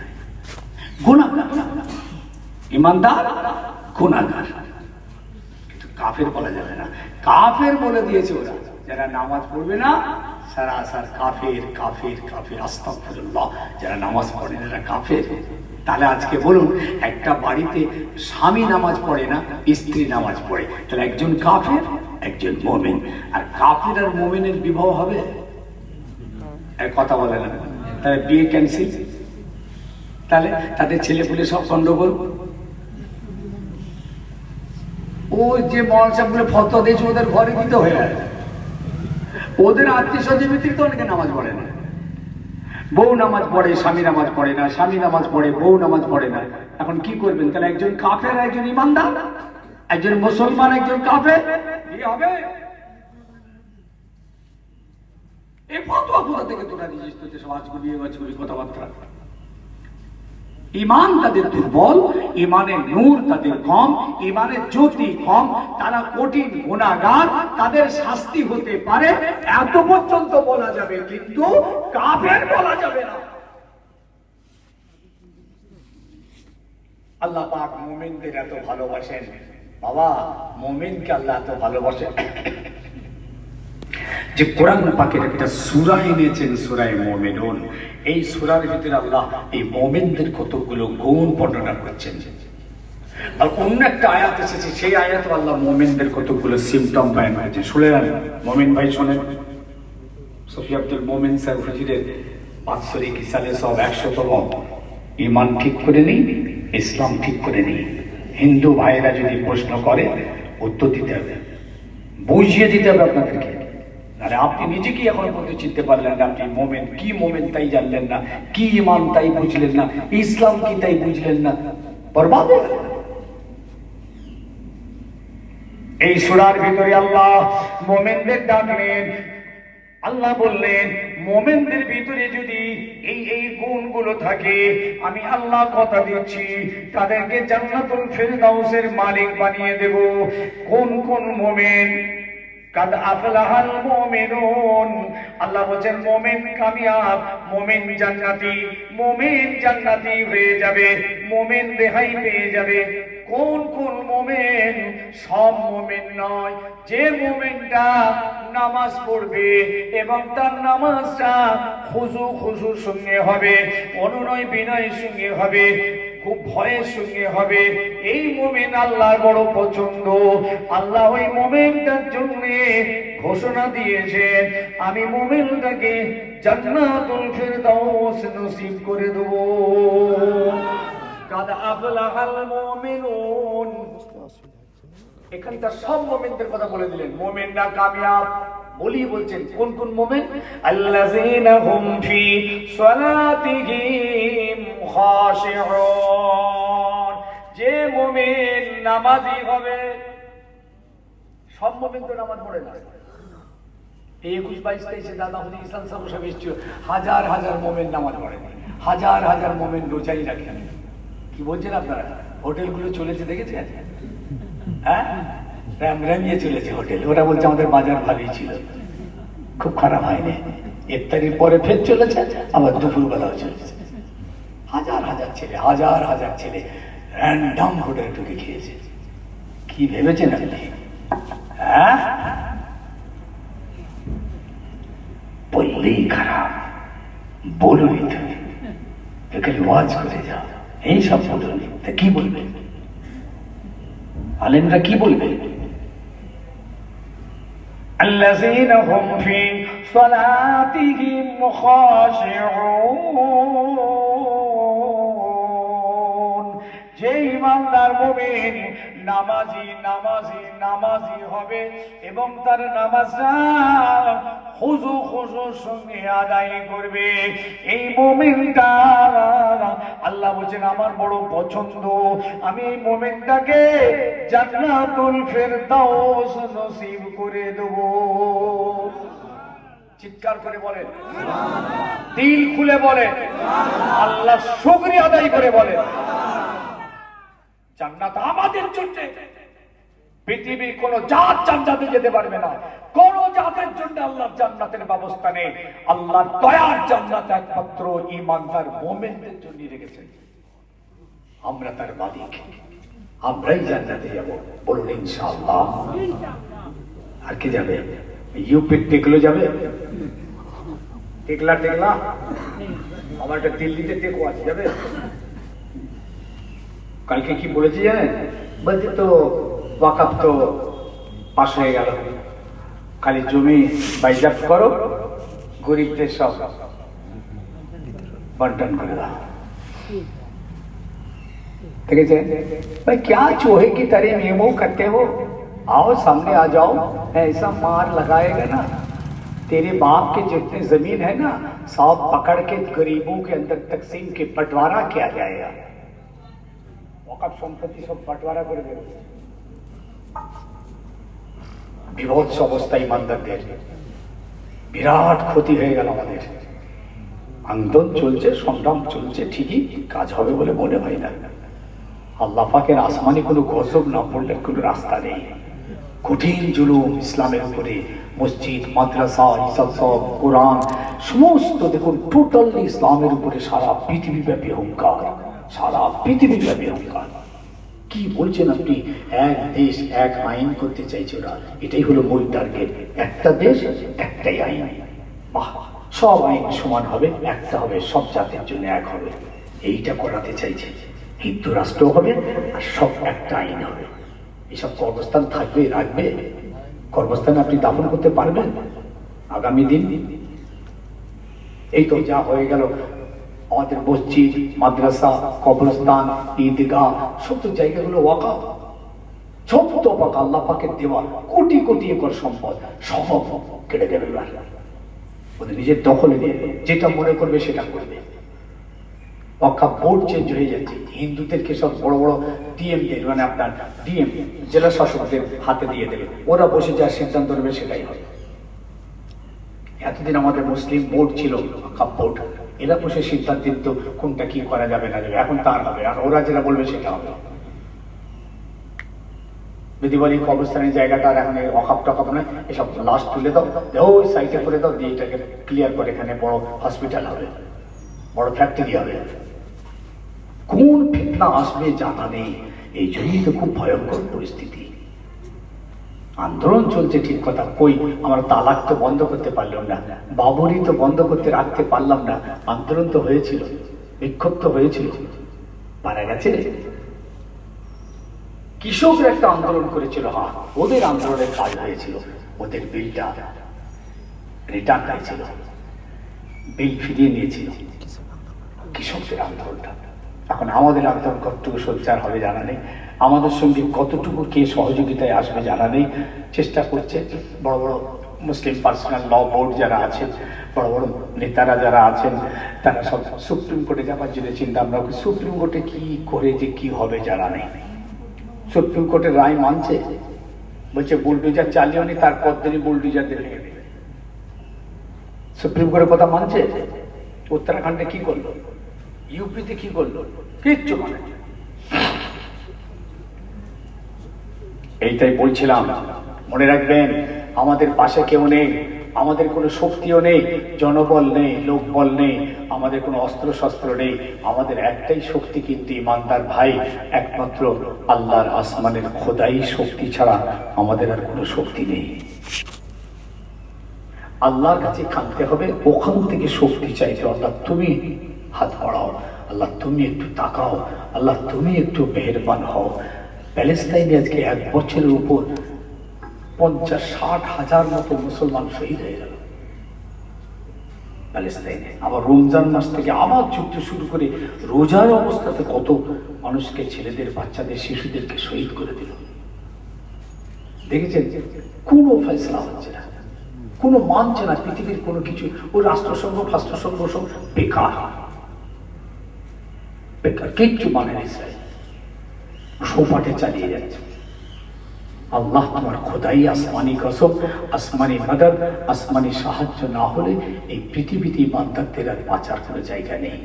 গুনাহগার। ঈমানদার, গুনাহগার, কিন্তু কাফের বলা যাবে না। কাফের বলে দিয়েছে ওরা, যারা নামাজ পড়বে না, সারাসার কাফের, কাফের, কাফের, আস্তাগফিরুল্লাহ। যারা নামাজ পড়ে না, কাফের। তাহলে আজকে বলুন, একটা বাড়িতে স্বামী নামাজ পড়ে না, স্ত্রী নামাজ পড়ে, তাহলে একজন কাফের, একজন মুমিন। আর কাফের আর মুমিনের বিবাহ হবে? এর কথা বলে না। তাহলে বিয়ে ক্যান্সেল। তাহলে তাদের ছেলে পুলে সব গন্ডগোল। ওই যে মহাসাবগুলো ফতোয়া দিয়েছে, ওদের ঘরে দিতে হয়ে আছে। ওদের আত্মীয় স্বজন ভিত্তিক তো অনেকে নামাজ পড়ে না। বউ নামাজ পড়ে, স্বামী নামাজ পড়ে না, স্বামী নামাজ পড়ে, বউ নামাজ পড়ে না। এখন কি করবেন? তাহলে একজন কাফের, একজন ঈমানদার, একজন মুসলমান, একজন কাফের, বিয়ে হবে? এই ফতোয়া কোথা থেকে তোরা দিয়েছিস? তোদের সব আজগুবি কথাবার্তা। ঈমান তাদের দুর্বল, ঈমানের নূর তাদের কম, ঈমানের জ্যোতি কম, তারা কঠিন গুনাহগার, তাদের শাস্তি হতে পারে, এত পর্যন্ত বলা যাবে, কিন্তু কাফের বলা যাবে না। আল্লাহ পাক মুমিনদের এত ভালোবাসেন। বাবা, মুমিনকে আল্লাহ এত ভালোবাসেন যে কোরআন পাকের একটা সূরা এনেছেন, সূরা মুমিনুন। এই সূরার ভিতরে আল্লাহ এই মুমিনদের কতগুলো গুণ বর্ণনা করছেন। আর অন্য একটা আয়াত এসেছে, সেই আয়াতে আল্লাহ মুমিনদের কতগুলো সিম্পটম বয়ান করেছে। শুনলেন মুমিন ভাই? শোনেন, সফি আব্দুল মুমিন স্যার হুজুরের বাৎসরিক সালে সব 100তম ঈমান ঠিক করে নিই, ইসলাম ঠিক করে নিই। হিন্দু ভাইয়েরা যদি প্রশ্ন করে, উত্তর দিতে হবে, বুঝিয়ে দিতে হবে আপনাদেরকে। আরে আপনি নিজেকে এখনো পর্যন্ত চিনতে পারলেন না, আপনি মোমেন কি, মোমেন তাই জানলেন না, কি ঈমান তাই বুঝলেন না, ইসলাম কি তাই বুঝলেন না, বরবাদ হয়ে গেল। এই সূরার ভিতরে আল্লাহ মুমিনদের ডাকলেন, আল্লাহ বললেন মোমেনদের ভিতরে যদি এই গুণগুলো থাকে, আমি আল্লাহ কথা দিচ্ছি তাদেরকে জান্নাতুল ফিরদাউসের মালিক বানিয়ে দেব। কোন কোন মোমেন? কাদ আফলাহাল মুমিনুন, আল্লাহ বলেন মুমিন কামিয়াব, মুমিন জান্নাতি হয়ে যাবে, মুমিন রেহাই পেয়ে যাবে। কোন কোন মুমিন? সব মুমিন নয়। যে মুমিনটা নামাজ পড়বে এবং তার নামাজটা খুশুর সঙ্গে হবে, অনুনয় বিনয়ের সঙ্গে হবে, খুব ভয়ের সঙ্গে হবে, এই মুমিন আল্লাহর বড় পছন্দ। আল্লাহ ওই মুমিনটার জন্য ঘোষণা দিয়েছেন, আমি মুমিনটাকে জান্নাতুল ফিরদাউস নসিব করে দেব। কাদ আফলাহাল মুমিনুন, এখানকার সব মুমিনদের কথা বলে দিলেন। মুমিনরা কামিয়াব বলছেন কোন কোন মুমিন? আল্লাযীনা হুম ফি সালাতিহিম খাশিউন, যে মুমিন নামাজি হবে। সব মুমিন তো নামাজ পড়ে না। এই 21, 22, 23 দাদা হুজুর ইসলাম সাহেব সব এসেছিল, হাজার হাজার মুমিন নামাজ পড়ে, হাজার হাজার মুমিন রোজাই রাখে। কি বলছেন আপনারা? হোটেলগুলো চলেছে দেখেছেন? হ্যাঁ, রামিয়ে চলেছে হোটেল। ওরা বলছে আমাদের বাজার ভালোই ছিল, খুব খারাপ হয়নি। ইফতারির পরে ফের চলেছে, আবার দুপুরবেলাও চলেছে। হাজার হাজার ছেলে র্যান্ডম হোটেলে ঢুকে খেয়েছে। কি ভেবেছেন আপনি? হ্যাঁ, বললেই খারাপ, বলুনি তুমি, এখানে ওয়াজ করে যাও, এই সব বলুনি। তা কি বলবেন আলেমরা? কি বলবেন? আল্লাযীনা হুম ফি সালাতিহিম খাশিউন, যে ইমানদার মুমিন নামাজি হবে এবং তার নামাজটা খুশুর সঙ্গে আদায় করবে, এই মুমিনটা আল্লাহ বলেন আমার বড় পছন্দ। আমি এই মুমিনটাকে জান্নাতুল ফিরদাউস নসিব করে দেব। চিৎকার করে বলেন, দিল খুলে বলেন, আল্লাহ শুকরিয়া আদায় করে বলেন। জান্নাত আমাদের জন্য, পৃথিবীর কোন জাত জান্নাতে যেতে পারবে না। কোন জাতের জন্য আল্লাহর জান্নাতের ব্যবস্থা নেই। আল্লাহর দয়ার জান্নাত একমাত্র ঈমানদার মুমিনদের জন্য রেখেছেন। আমরা তার মালিক, আমরাই জান্নাতে যাব। বলুন ইনশাআল্লাহ। আর কি যাবে? ইউপি টেকলো যাবে? টেকলা আমার একটা দিল্লিতে টেকো আছে, যাবে? কালকে কি বলেছি জানেন? বলছে তো ওয়াকফ তো পাশ হয়ে গেল, খালি জমি বাইজাত করো, গরিবদের সব বন্টন করে দাও। ठीक है भाई, क्या चूहे की तरह मेमो करते हो? आओ सामने आ जाओ, ऐसा मार लगाएगा ना, तेरे बाप के जितने जमीन है ना, सब पकड़ के गरीबों के अंदर तकसीम के बंटवारा किया जाएगा। वक़्फ़ সম্পত্তি সব बंटवारा করে দেবে। বিভৎস অবস্থা ইমানদারদের, বিরাট ক্ষতি হয়ে গেল আমাদের। আন্দোলন চলছে, সংগ্রাম চলছে, ঠিকই কাজ হবে বলে মনে হয় না। আল্লাহ পাকের আসমানি কোনো গজব না পড়লে কোনো রাস্তা নেই। কঠিন জুলুম ইসলামের উপরে, মসজিদ, মাদ্রাসা, ইসলাম, কোরআন সমস্ত দেখুন টোটালি ইসলামের উপরে সারা পৃথিবীব্যাপী হুঙ্কার, সারা পৃথিবীব্যাপী হুঙ্কার। কি বলছেন আপনি? এক দেশ এক আইন করতে চাইছে ওরা, এটাই হলো মূল টার্গেট। একটা দেশ একটাই আইন, বাহ, সব আইন সমান হবে, একটা হবে, সব জাতির জন্য এক হবে, এইটা করাতে চাইছে। হিন্দু রাষ্ট্র হবে আর সব একটা আইন হবে। এসব কর্মস্থান থাকবে, রাখবে, কর্মস্থানে আপনি দাফন করতে পারবেন আগামী দিন? এই তো যা হয়ে গেল, আমাদের মসজিদ, মাদ্রাসা, কবরস্থান, ঈদগাহ, সব তো জায়গাগুলো ওয়াকফ, ছোট্ট পাক আল্লাহ পাকের দেওয়া কোটি কোটি একর সম্পদ সব কেটে দেবে। ওদের নিজের দখলে নিয়ে যেটা মনে করবে সেটা করবে। ওয়াকফ বোর্ড চেঞ্জ হয়ে যাচ্ছে, হিন্দুদেরকে সব বড় বড় ডিএমদের, মানে আপনার ডিএম জেলা শাসকদের হাতে দিয়ে দেবে, ওরা বসে যা সিদ্ধান্ত নেবে সেটাই হবে। এতদিন আমাদের মুসলিম বোর্ড ছিল, কাপ বোর্ড, এরা বসে সিদ্ধান্ত দিত কোনটা কি করা যাবে না যাবে। এখন তার হবে, আর ওরা যেটা বলবে সেটা হবে। বিধিবাড়ি কবরস্থানের জায়গাটা আর এখন অকাপ টকাপ নয়, এসব লাশ তুলে দাও, ওই সাইডে করে দাও, দিয়ে এটাকে ক্লিয়ার করে এখানে বড় হসপিটাল হবে, বড় ফ্যাক্টরি হবে। কোন ফিতনা আসবে জানা নেই, এই জন্যই তো খুব ভয়ঙ্কর পরিস্থিতি। আন্দোলন চলছে ঠিক কথা, কই আমরা তালাক তো বন্ধ করতে পারলাম না, বাবরি তো বন্ধ করতে রাখতে পারলাম না, আন্দোলন তো হয়েছিল, বিক্ষোভ তো হয়েছিল, পারা গেছে। কৃষকরা একটা আন্দোলন করেছিল, হ্যাঁ ওদের আন্দোলনের কাজ হয়েছিল, ওদের বিলটা রিটার্ন হয়েছিল, বিল ফিরিয়ে নিয়েছিল কৃষকদের আন্দোলনটা। এখন আমাদের আন্দোলন কতটুকু সোচ্চার হবে জানা নেই, আমাদের সঙ্গে কতটুকু কে সহযোগিতায় আসবে জানা নেই। চেষ্টা করছে বড় বড় মুসলিম পার্সোনাল ল বোর্ড যারা আছেন, বড় বড় নেতারা যারা আছেন, তারা সব সুপ্রিম কোর্টে যাবার জন্য চিন্তা ভাবনা করে। সুপ্রিম কোর্টে কি করে যে কি হবে জানা নেই। সুপ্রিম কোর্টের রায় মানছে, বলছে বুলডোজার চালিয়েও নি, তারপর দিনই বুলডোজার দিয়ে ভেঙে দেবে। সুপ্রিম কোর্টের কথা মানছে। উত্তরাখণ্ডে কি করলো, ইউপিতে কি করলো, কিচ্ছু মানে। এইটাই বলছিলাম, মনে রাখবেন আমাদের পাশে কেউ নেই, আমাদের কোনো শক্তিও নেই, জনবল নেই, লোকবল নেই, আমাদের কোনো অস্ত্র শস্ত্র নেই। আমাদের একটাই শক্তি কিন্তু ইমানদার ভাই, একমাত্র আল্লাহর আসমানের খোদাই শক্তি ছাড়া আমাদের আর কোনো শক্তি নেই। আল্লাহর কাছে কাঁদতে হবে, ওখান থেকে শক্তি চাইতে, আল্লাহ তুমি হাত বাড়াও, আল্লাহ তুমি একটু তাকাও, আল্লাহ তুমি একটু মেহেরবান হও। প্যালেস্তাইনে আজকে 1 বছরের উপর 50-60 হাজার মতো মুসলমান শহীদ হয়ে গেল প্যালেস্তাইনে। আবার রমজান মাস থেকে আবার যুদ্ধ শুরু করে রোজার অবস্থাতে কত মানুষকে, ছেলেদের, বাচ্চাদের, শিশুদেরকে শহীদ করে দিল। দেখেছেন, কোনো ফয়সলা হচ্ছে না, কোনো মানছে না পৃথিবীর কোনো কিছু। ওই রাষ্ট্রসংঘ ফাস্ট্রসংঘ সব বেকার বেকার, কিচ্ছু মানে না। ইসরায়েল সোপাটে চালিয়ে যাচ্ছে। আল্লাহ তোমার খোদাই আসমানি কসম, আসমানি মাদদ, আসমানি সাহায্য না হলে এই পৃথিবীতে ইমানদারদের আর বাঁচার কোনো জায়গা নেই।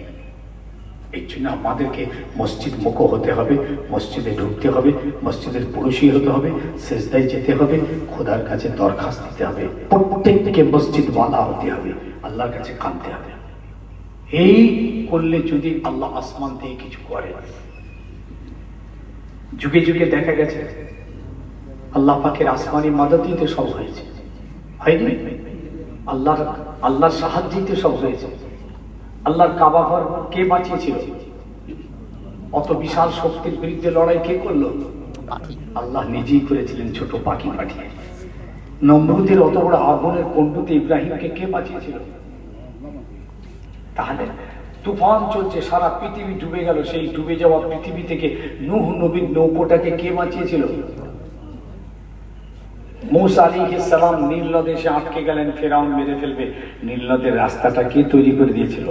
এই জন্য আমাদেরকে মসজিদ মুখো হতে হবে, মসজিদে ঢুকতে হবে, মসজিদের পুরুষী হতে হবে, সেজদায় যেতে হবে, খোদার কাছে দরখাস্ত দিতে হবে, প্রত্যেককে মসজিদওয়ালা হতে হবে, আল্লাহর কাছে কাঁদতে হবে। এই করলে যদি আল্লাহ আসমান থেকে কিছু করে। যুগে যুগে দেখা গেছে আল্লাহ পাকের আসমানি মাদতেই তো সব হয়েছে, হয়নি? আল্লাহর সাহায্যেই তো সব হয়েছে। আল্লাহর কাবা ঘর কে বাঁচিয়েছিল? অত বিশাল শক্তির বিরুদ্ধে লড়াই কে করলো? আল্লাহ নিজেই করেছিলেন, ছোট পাখি পাঠিয়ে। নমরুদের অত বড় আগুনের কুণ্ডুতে ইব্রাহিমকে কে বাঁচিয়েছিল? তাহলে তুফান চলছে, সারা পৃথিবী ডুবে গেল, সেই ডুবে যাওয়া পৃথিবী থেকে নূহ নবীর নৌকোটাকে কে বাঁচিয়েছিল? মূসা আলাইহিস সালাম নীল নদে এসে আটকে গেলেন, ফেরাউন মেরে ফেলবে, নীল নদের রাস্তাটা কে তৈরি করে দিয়েছিল?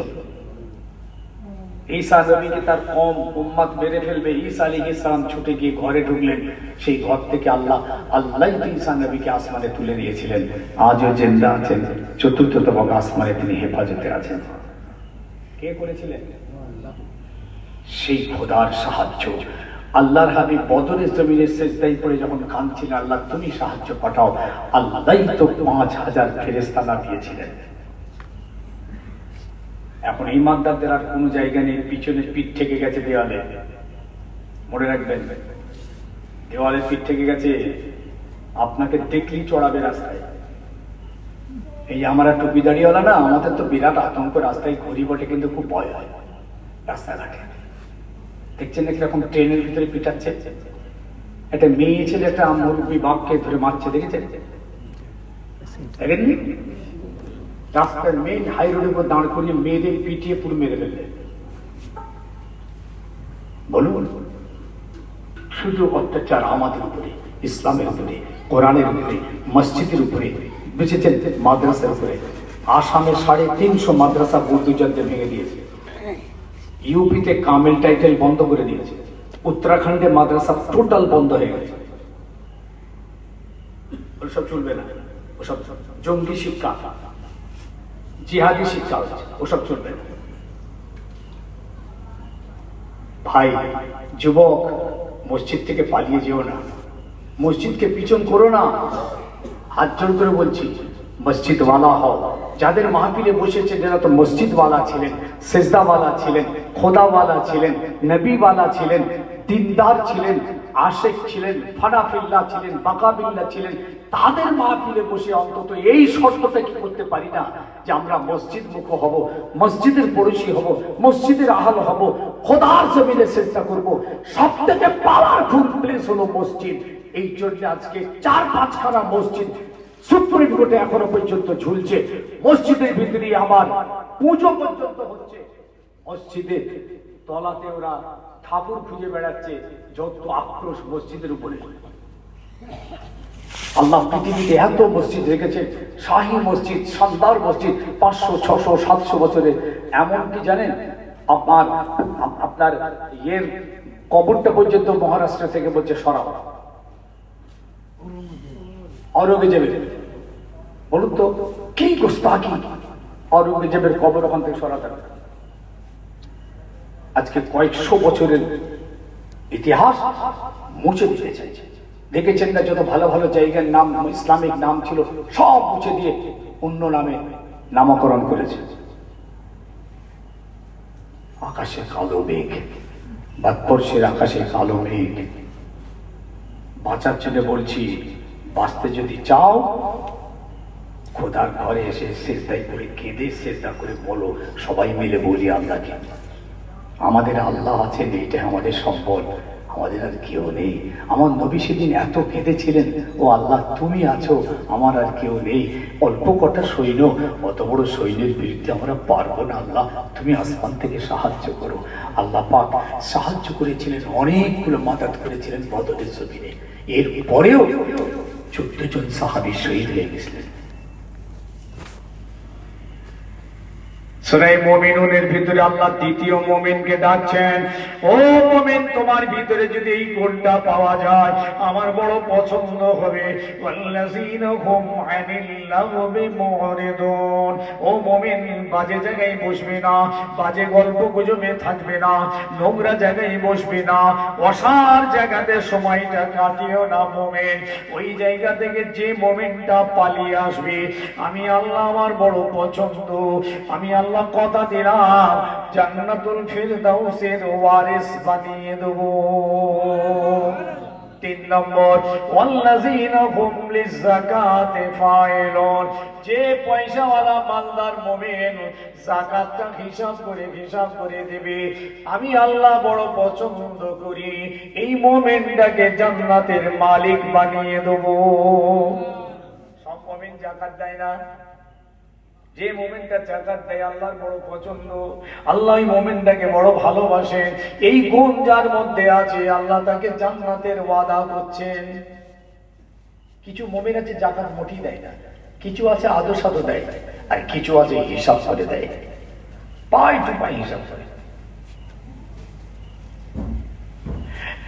ঈসা নবীকে তার কম উম্মত মেরে ফেলবে, ঈসা আলাইহিস সালাম ছুটে গিয়ে ঘরে ঢুকলেন, সেই ঘর থেকে আল্লাহ ঈসা নবীকে আসমানে তুলে দিয়েছিলেন। আজও জিন্দা আছেন, চতুর্থতম আসমানে তিনি হেফাজতে আছেন। কে করেছিলেন? সেই খোদার সাহায্য। আল্লাহর হাবিব বদরের জমিনের সেজদায় পড়ে যখন কাঁদছিলেন, আল্লাহ তুমি সাহায্য পাঠাও, আল্লাহই তো 5000 ফেরেশতা নামিয়েছিলেন। এখন ইমানদারদের আর কোনো জায়গা নেই, পিছনে পিঠ থেকে গেছে দেওয়ালে। মনে রাখবেন, দেওয়ালে পিঠ থেকে গেছে, আপনাকে দেখলেই চড়াবে রাস্তায়। এই আমরা টুপি দাঁড়িয়েওয়ালা না, আমাদের তো বিরাট আতঙ্ক, রাস্তায় ঘুরি বটে, কিন্তু খুব ভয় হয় রাস্তাঘাটে। দেখছেন না কিরকম ট্রেনের ভিতরে পিটাচ্ছে? একটা মেয়ে ছেলে একটা মুরব্বী বাঘকে ধরে মারছে, দেখেছেন? দেখেননি? রাস্তার মেইন হাই রোডের উপর দাঁড় করিয়ে মেয়েদের পিটিয়ে পুরো মেরে ফেললে। বলুন, শুধু অত্যাচার আমাদের উপরে, ইসলামের উপরে, কোরআনের উপরে, মসজিদের উপরে, বুঝেছেন, মাদ্রাসার উপরে। আসামে 350 মাদ্রাসা বুলডোজারদের ভেঙে দিয়েছে। ইউপিতে কামেল টাইটেল বন্ধ করে দিয়েছে। উত্তরাখণ্ডে মাদ্রাসা টোটাল বন্ধ হয়ে গেছে। ওসব চলবে না, ওসব জঙ্গি শিক্ষা। জিহাদি শিক্ষা হচ্ছে, ওসব চলবে না। ভাই যুবক, মসজিদ থেকে পালিয়ে যেও না, মসজিদকে পিছন করো না। হাত জোর করে বলছি, মসজিদওয়ালা হও। যাদের মাহফিলে বসেছে যারা তো মসজিদওয়ালা ছিলেন, সেজদাওয়ালা ছিলেন, খোদাওয়ালা ছিলেন, নবীওয়ালা ছিলেন, দিনদার ছিলেন, আশেক ছিলেন, ফানাফিল্লা ছিলেন, বাকাবিল্লা ছিলেন, তাদের মাহফিলে বসে অন্তত এই শর্তটা কি করতে পারি না যে আমরা মসজিদ মুখ হব, মসজিদের পড়োশি হব, মসজিদের আহল হব, খোদার জমিনে চেষ্টা করব। সব থেকে পাওয়ারফুল প্লেস হলো মসজিদ। এই জন্য আজকে 4-5খানা মসজিদ সুপ্রিম কোর্টে এখনো পর্যন্ত ঝুলছে। মসজিদের ভিতরে আবার পুজো পর্যন্ত হচ্ছে। মসজিদের তলাতে ওরা ঠাকুর খুঁজে বেড়াচ্ছে। যত আক্রোশ মসজিদের উপরে। আল্লাহ পৃথিবীতে এত মসজিদ রেখেছে, শাহী মসজিদ, শানদার মসজিদ, 500, 600, 700 বছরে। এমনকি জানেন আপনার ইয়ের কবরটা পর্যন্ত মহারাষ্ট্র থেকে বলছে সরাও। অরঙ্গজেবের, বলুন তো কি গোস্তাকি, অরঙ্গজেবের কবর ওখান থেকে সরাতে হবে। আজকে কয়েকশো বছরের ইতিহাস মুছে দিতে চাইছে। দেখেছেন না যত ভালো ভালো জায়গার নাম ইসলামিক নাম ছিল সব মুছে দিয়ে অন্য নামে নামকরণ করেছে। আকাশে কালো মেঘ, ভারতবর্ষের আকাশে কালো মেঘ। বাঁচার জন্য বলছি, বাঁচতে যদি চাও খোদার ঘরে এসে সেজদায় করে কেঁদে সেজদা করে বলো, সবাই মিলে বলি আল্লাহকে, আমাদের আল্লাহ আছেন, এইটা আমাদের সম্পদ, আমাদের আর কেউ নেই। আমার নবী সেদিন এত কেঁদেছিলেন, ও আল্লাহ তুমি আছো, আমার আর কেউ নেই। অল্প কটা সৈন্য, অত বড় সৈন্যের বিরুদ্ধে আমরা পারবো না, আল্লাহ তুমি আসমান থেকে সাহায্য করো। আল্লাহ পাক সাহায্য করেছিলেন, অনেকগুলো মাদাত করেছিলেন বদরের জমিনে। এরপরেও 14 জন সাহাবী শহীদ হয়ে গেছিলেন। সূরা মুমিনুনের ভিতরে আল্লাহ দ্বিতীয় মুমিনকে ডাকছেন, ও মুমিন তোমার ভিতরে যদি এই গুণটা পাওয়া যায় আমার বড় পছন্দ হবে। ওয়াল্লাযীনা হুম আনিল লাগবি মুরিদুন, ও মুমিন বাজে জায়গায় বসবে না, বাজে গল্প গুজবে থাকবে না, নোংরা জায়গায় বসবে না, অসার জায়গাতে সময়টা কাটিও না মুমিন। ওই জায়গা থেকে যে মুমিনটা পালিয়ে আসবে আমি আল্লাহ আমার বড় পছন্দ, আমি আল্লাহ কথা দিলাম জান্নাতুল ফিরদাউসের ওয়ারিস বানিয়ে দেব। 3 নম্বর, ওয়াল্লাযীনা হুম লিযাকাতি ফাইলুন, যে পয়সাওয়ালা মালদার মুমিন যাকাতটা হিসাব করে দেবে আমি আল্লাহ বড় পছন্দ করি, এই মুমিনটাকে জান্নাতের মালিক বানিয়ে দেব। সব মুমিন যাকাত দেয় না, যে মোমেন্টটা জাকাত দেয় আল্লাহর বড় পছন্দ, আল্লাহ এই মোমেন্টটাকে বড় ভালোবাসেন। এই গুণ যার মধ্যে আছে আল্লাহ তাকে জান্নাতের ওয়াদা করছেন। কিছু মোমেন আছে জাকাত মোটেই দেয় না, কিছু আছে আদর সাদর দেয়, আর কিছু আছে হিসাব করে দেয়, পাই টু পাই হিসাব করে।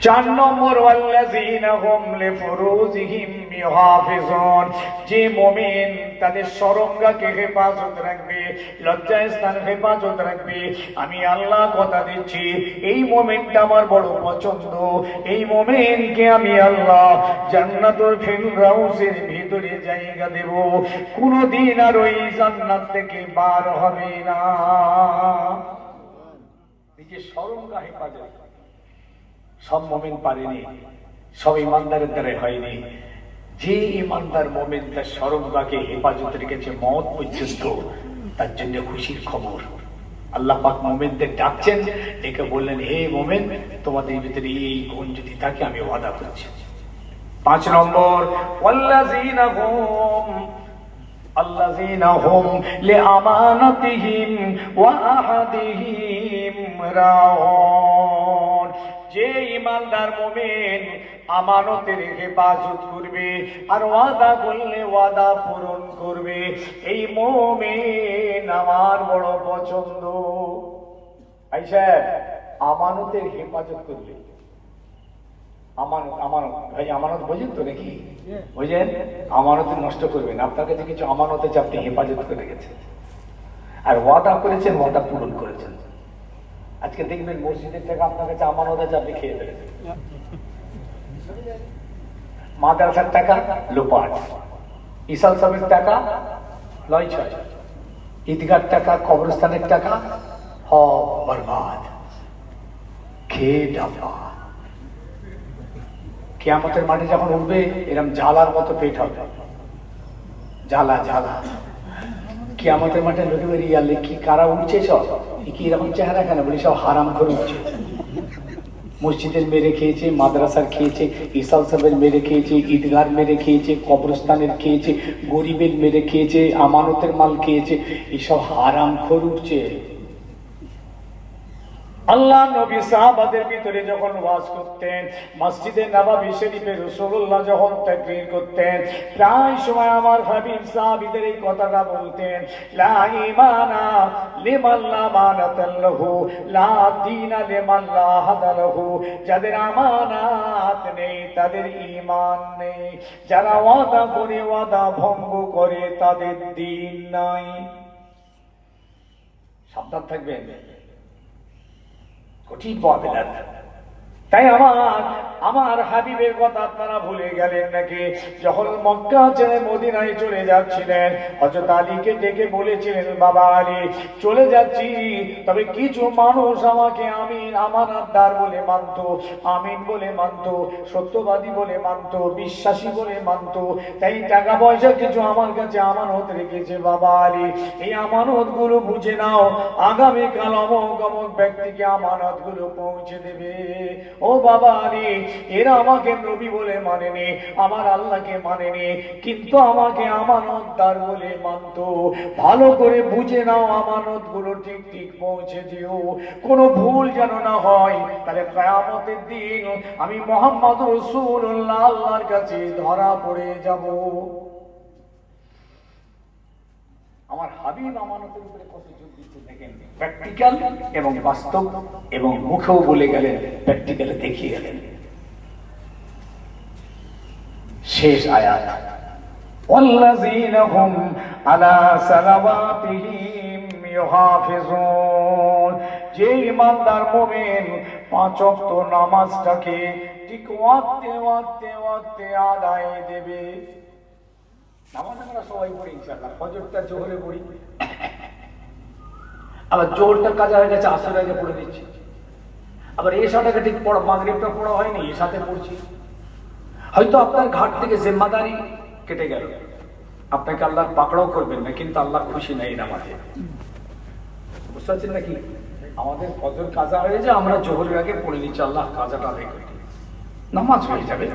4 নম্বর, ওয়াল্লাযীনা হুম লিফুরুজিহিম বিহাফিজুন, যে মুমিন তাদের শরমগাকে হেফাজত রাখবে, লজ্জাস্থান হেফাজত রাখবে আমি আল্লাহ কথা দিচ্ছি এই মুমিনটা আমার বড় পছন্দ, এই মুমিনকে আমি আল্লাহ জান্নাতুল ফিরদাউসের ভিতরে জায়গা দেব, কোনদিন আর ওই জান্নাত থেকে বার হবে না। এই যে শরমগা হেফাজত সব মুমিন পারেনি, সব ইমানদারের দ্বারা হয়নি। যে ইমানদার মুমিন তার শরমগাকে হেফাজত রেখেছে মওত পর্যন্ত, তার জন্য খুশির খবর। আল্লাহ পাক মুমিনদের ডাকছেন, ডেকে বললেন হে মুমিন তোমাদের ভিতরে এই গুণ যদি থাকে আমি ওয়াদা করছি। 5 নম্বর, আল্লাযীনা হুম লিআমানাতিহিম ওয়া আহাদিহিম রাউন, যে ঈমানদার মুমিন আমানতের হেফাজত করবে আর ওয়াদা করলে ওয়াদা পূরণ করবে, এই মুমিন আমার বড় পছন্দ। আচ্ছা, আমানতের হেফাজত করবে, আমানত আমানত ভাই আমানত বোঝেন তো নাকি? বোঝেন? আমানত নষ্ট করবেন, আপনার কাছে কিছু আমানত আছে আপনি হেফাজত করে গেছেন, আর ওয়াদা করেছেন, ওয়াদা পূরণ করেছেন। আজকে দেখবেন মসজিদের টাকা আপনার কাছে আমানত আছে, আপনি খেয়ে দেবেন। মাদ্রাসার টাকা লোপাট, ইসাল সাহেবের টাকা লয় ছয়, ঈদগার টাকা, কবরস্থানের টাকা সব বরবাদ, খেয়ে ডাবা। কিয়ামতের মাঠে যখন উঠবে এরকম জ্বালার মতো পেট হবে, জ্বালা জ্বালা। কিয়ামতের মাঠে লোকে বেরিয়ে গেলে কি কারা উঠছে, সব কি এরকম চেহারা কেন বলি, সব হারাম করে উঠছে। মসজিদের মেরে খেয়েছে, মাদ্রাসার খেয়েছে, ইসাল সাহেবের মেরে খেয়েছে, ঈদগার মেরে খেয়েছে, কবরস্থানের খেয়েছে, গরিবের মেরে খেয়েছে, আমানতের মাল খেয়েছে, এসব হারাম খোর উঠছে। আল্লাহ নবী সাহাবাদের ভিতরে যখন ওয়াজ করতেন, মসজিদে নববী শরীফে রাসূলুল্লাহ যখন তাকবীর করতেন, প্রায় সময় আমার হাবিব সাহাবীদের এই কথাটা বলতেন, লা ঈমানা লিমান লা মানাতাল লাহু, লা দীনা লিমান লা হাদা লাহু। যাদের আমানত নেই তাদের ঈমান নেই, যারা ওয়াদা করে ওয়াদা ভঙ্গ করে তাদের দ্বীন নাই। সাবধান থাকবেন, কঠিন মহাবিলাদ। তাই আমার হাবিবের কথা আপনারা ভুলে গেলেন নাকি? যখন মক্কা ছেড়ে মদিনায় চলে যাচ্ছিলেন, হযরত আলীকে ডেকে বলেছিলেন, বাবা আলী চলে যাচ্ছি, তবে কিছু মানুষ আমাকে আমিন আমানতদার বলে মানত, আমিন বলে মানত, সত্যবাদী বলে মানত, বিশ্বাসী বলে মানত। তাই টাকা পয়সা কিছু আমার কাছে আমানত রেখেছে। বাবা আলী এই আমানত গুলো বুঝে নাও, আগামীকাল অমুক অমুক ব্যক্তিকে আমানত গুলো পৌঁছে দেবে। ও বাবা আলী, এরা আমাকে নবী বলে মানেনি, আমার আল্লাহকে মানেনি, কিন্তু আমাকে আমানতদার বলে মানত। ভালো করে বুঝে নাও, আমানত গুলো ঠিক ঠিক পৌঁছে দিও, কোনো ভুল যেন না হয়। তাহলে কিয়ামতের দিন আমি মুহাম্মদ রাসূলুল্লাহ আল্লাহর কাছে ধরা পড়ে যাব। আমার হাবিব আমানতের উপরে কত জোর দিচ্ছে দেখেন, প্র্যাকটিক্যাল এবং বাস্তব, এবং মুখেও বলে গেলেন, প্র্যাকটিক্যালে দেখিয়ে গেলেন। শেষ আয়াত, ওয়াল্লাযীনা হুম আলা সালাওয়াতিহিম ইউহাফিজুন। যে ঈমানদার মুমিন পাঁচ ওয়াক্ত নামাজটাকে ঠিক ওয়াক্তে ওয়াক্তে ওয়াক্তে আদায় দেবে। নামাজ আমরা সবাই পড়ি ইনশাআল্লাহ, ফজরটা জোহরে পড়ি, আবার জোহরটা কাজা হয়ে গেছে আসর আগে পড়ে দিচ্ছি, আবার এশাটাকে ঠিক পড়া, মাগরিবটা পড়া হয়নি এশাতে পড়ছি। হয়তো আপনার ঘাট থেকে জিম্মাদারি কেটে গেল, আপনাকে আল্লাহ পাকড়াও করবেন না, কিন্তু আল্লাহ খুশি নাই নামাজে। বুঝতে পারছেন নাকি? আমাদের ফজর কাজা হয়ে যায়, আমরা জোহরের আগে পড়ে নিচ্ছি, আল্লাহ কাজাটা আদায় করে দিন, নামাজ হয়ে যাবে,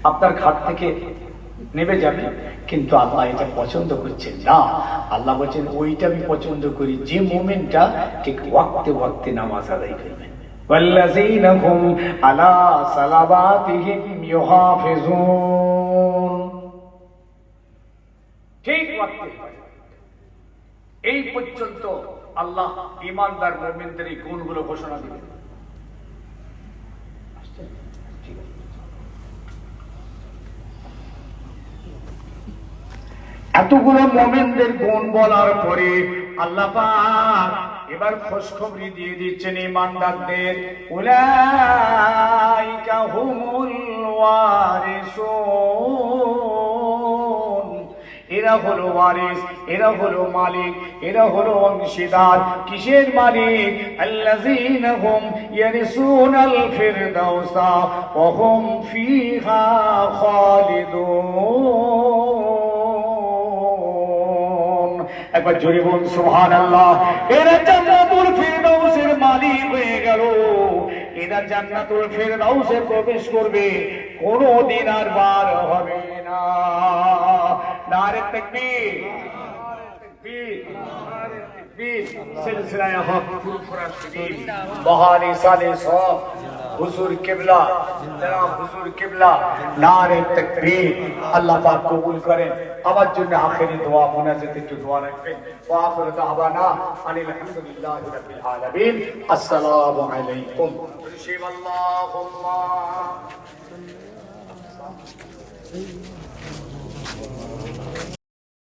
আপনার ঘাট থেকে নেমে যাবে। কিন্তু আল্লাহ এটা পছন্দ করছেন না। আল্লাহ বলছেন ওইটা আমি পছন্দ করি, যে মোমেন্টটা ঠিক ওয়াক্তে ওয়াক্তে নামাজ আদায় করবেন। ওয়াল্লাযীনা হুম আলা সালাওয়াতিহিম ইউহাফিজুন, ঠিক ওয়াক্তে। এই পর্যন্ত আল্লাহ ঈমানদার মুমিনদের এই গুণগুলো ঘোষণা দিলেন। এতগুলো মুমিনদের গুণ বলার পরে আল্লাহ পাক এবার খোঁজখবরি দিয়ে দিচ্ছেন ঈমানদারদের, উলাইকা হুমুল ওয়ারিসুন। এরা হলো ওয়ারিস, এরা হলো মালিক, এরা হলো অংশীদার। কিসের মালিক? আল্লাযীনা হুম ইয়ারিসুনাল ফিরদাউসা ওয়া হুম ফিহা খালিদুন। একবার জোরে বলুন সুবহানাল্লাহ। এরা জান্নাতুল ফিরদাউসের মালিক হয়ে গেল, এরা জান্নাতুল ফিরদাউসে প্রবেশ করবে, কোনদিন আর বার হবে না। নারে তাকবীর, সিলসিলায়ে হক ফুরফুরা শরীফ বহারি সালিস হক হুজুর কিবলা, জনাব হুজুর কিবলা, নারে তাকবীর। আল্লাহ পাক কবুল করেন। আমার জন্য আখেরি দোয়া মোনাজাত একটু দোয়া রাখবেন। ওয়া আখিরু দাওয়ানা আনিল হামদুলিল্লাহি রাব্বিল আলামিন। আসসালামু আলাইকুম। আল্লাহুম্মা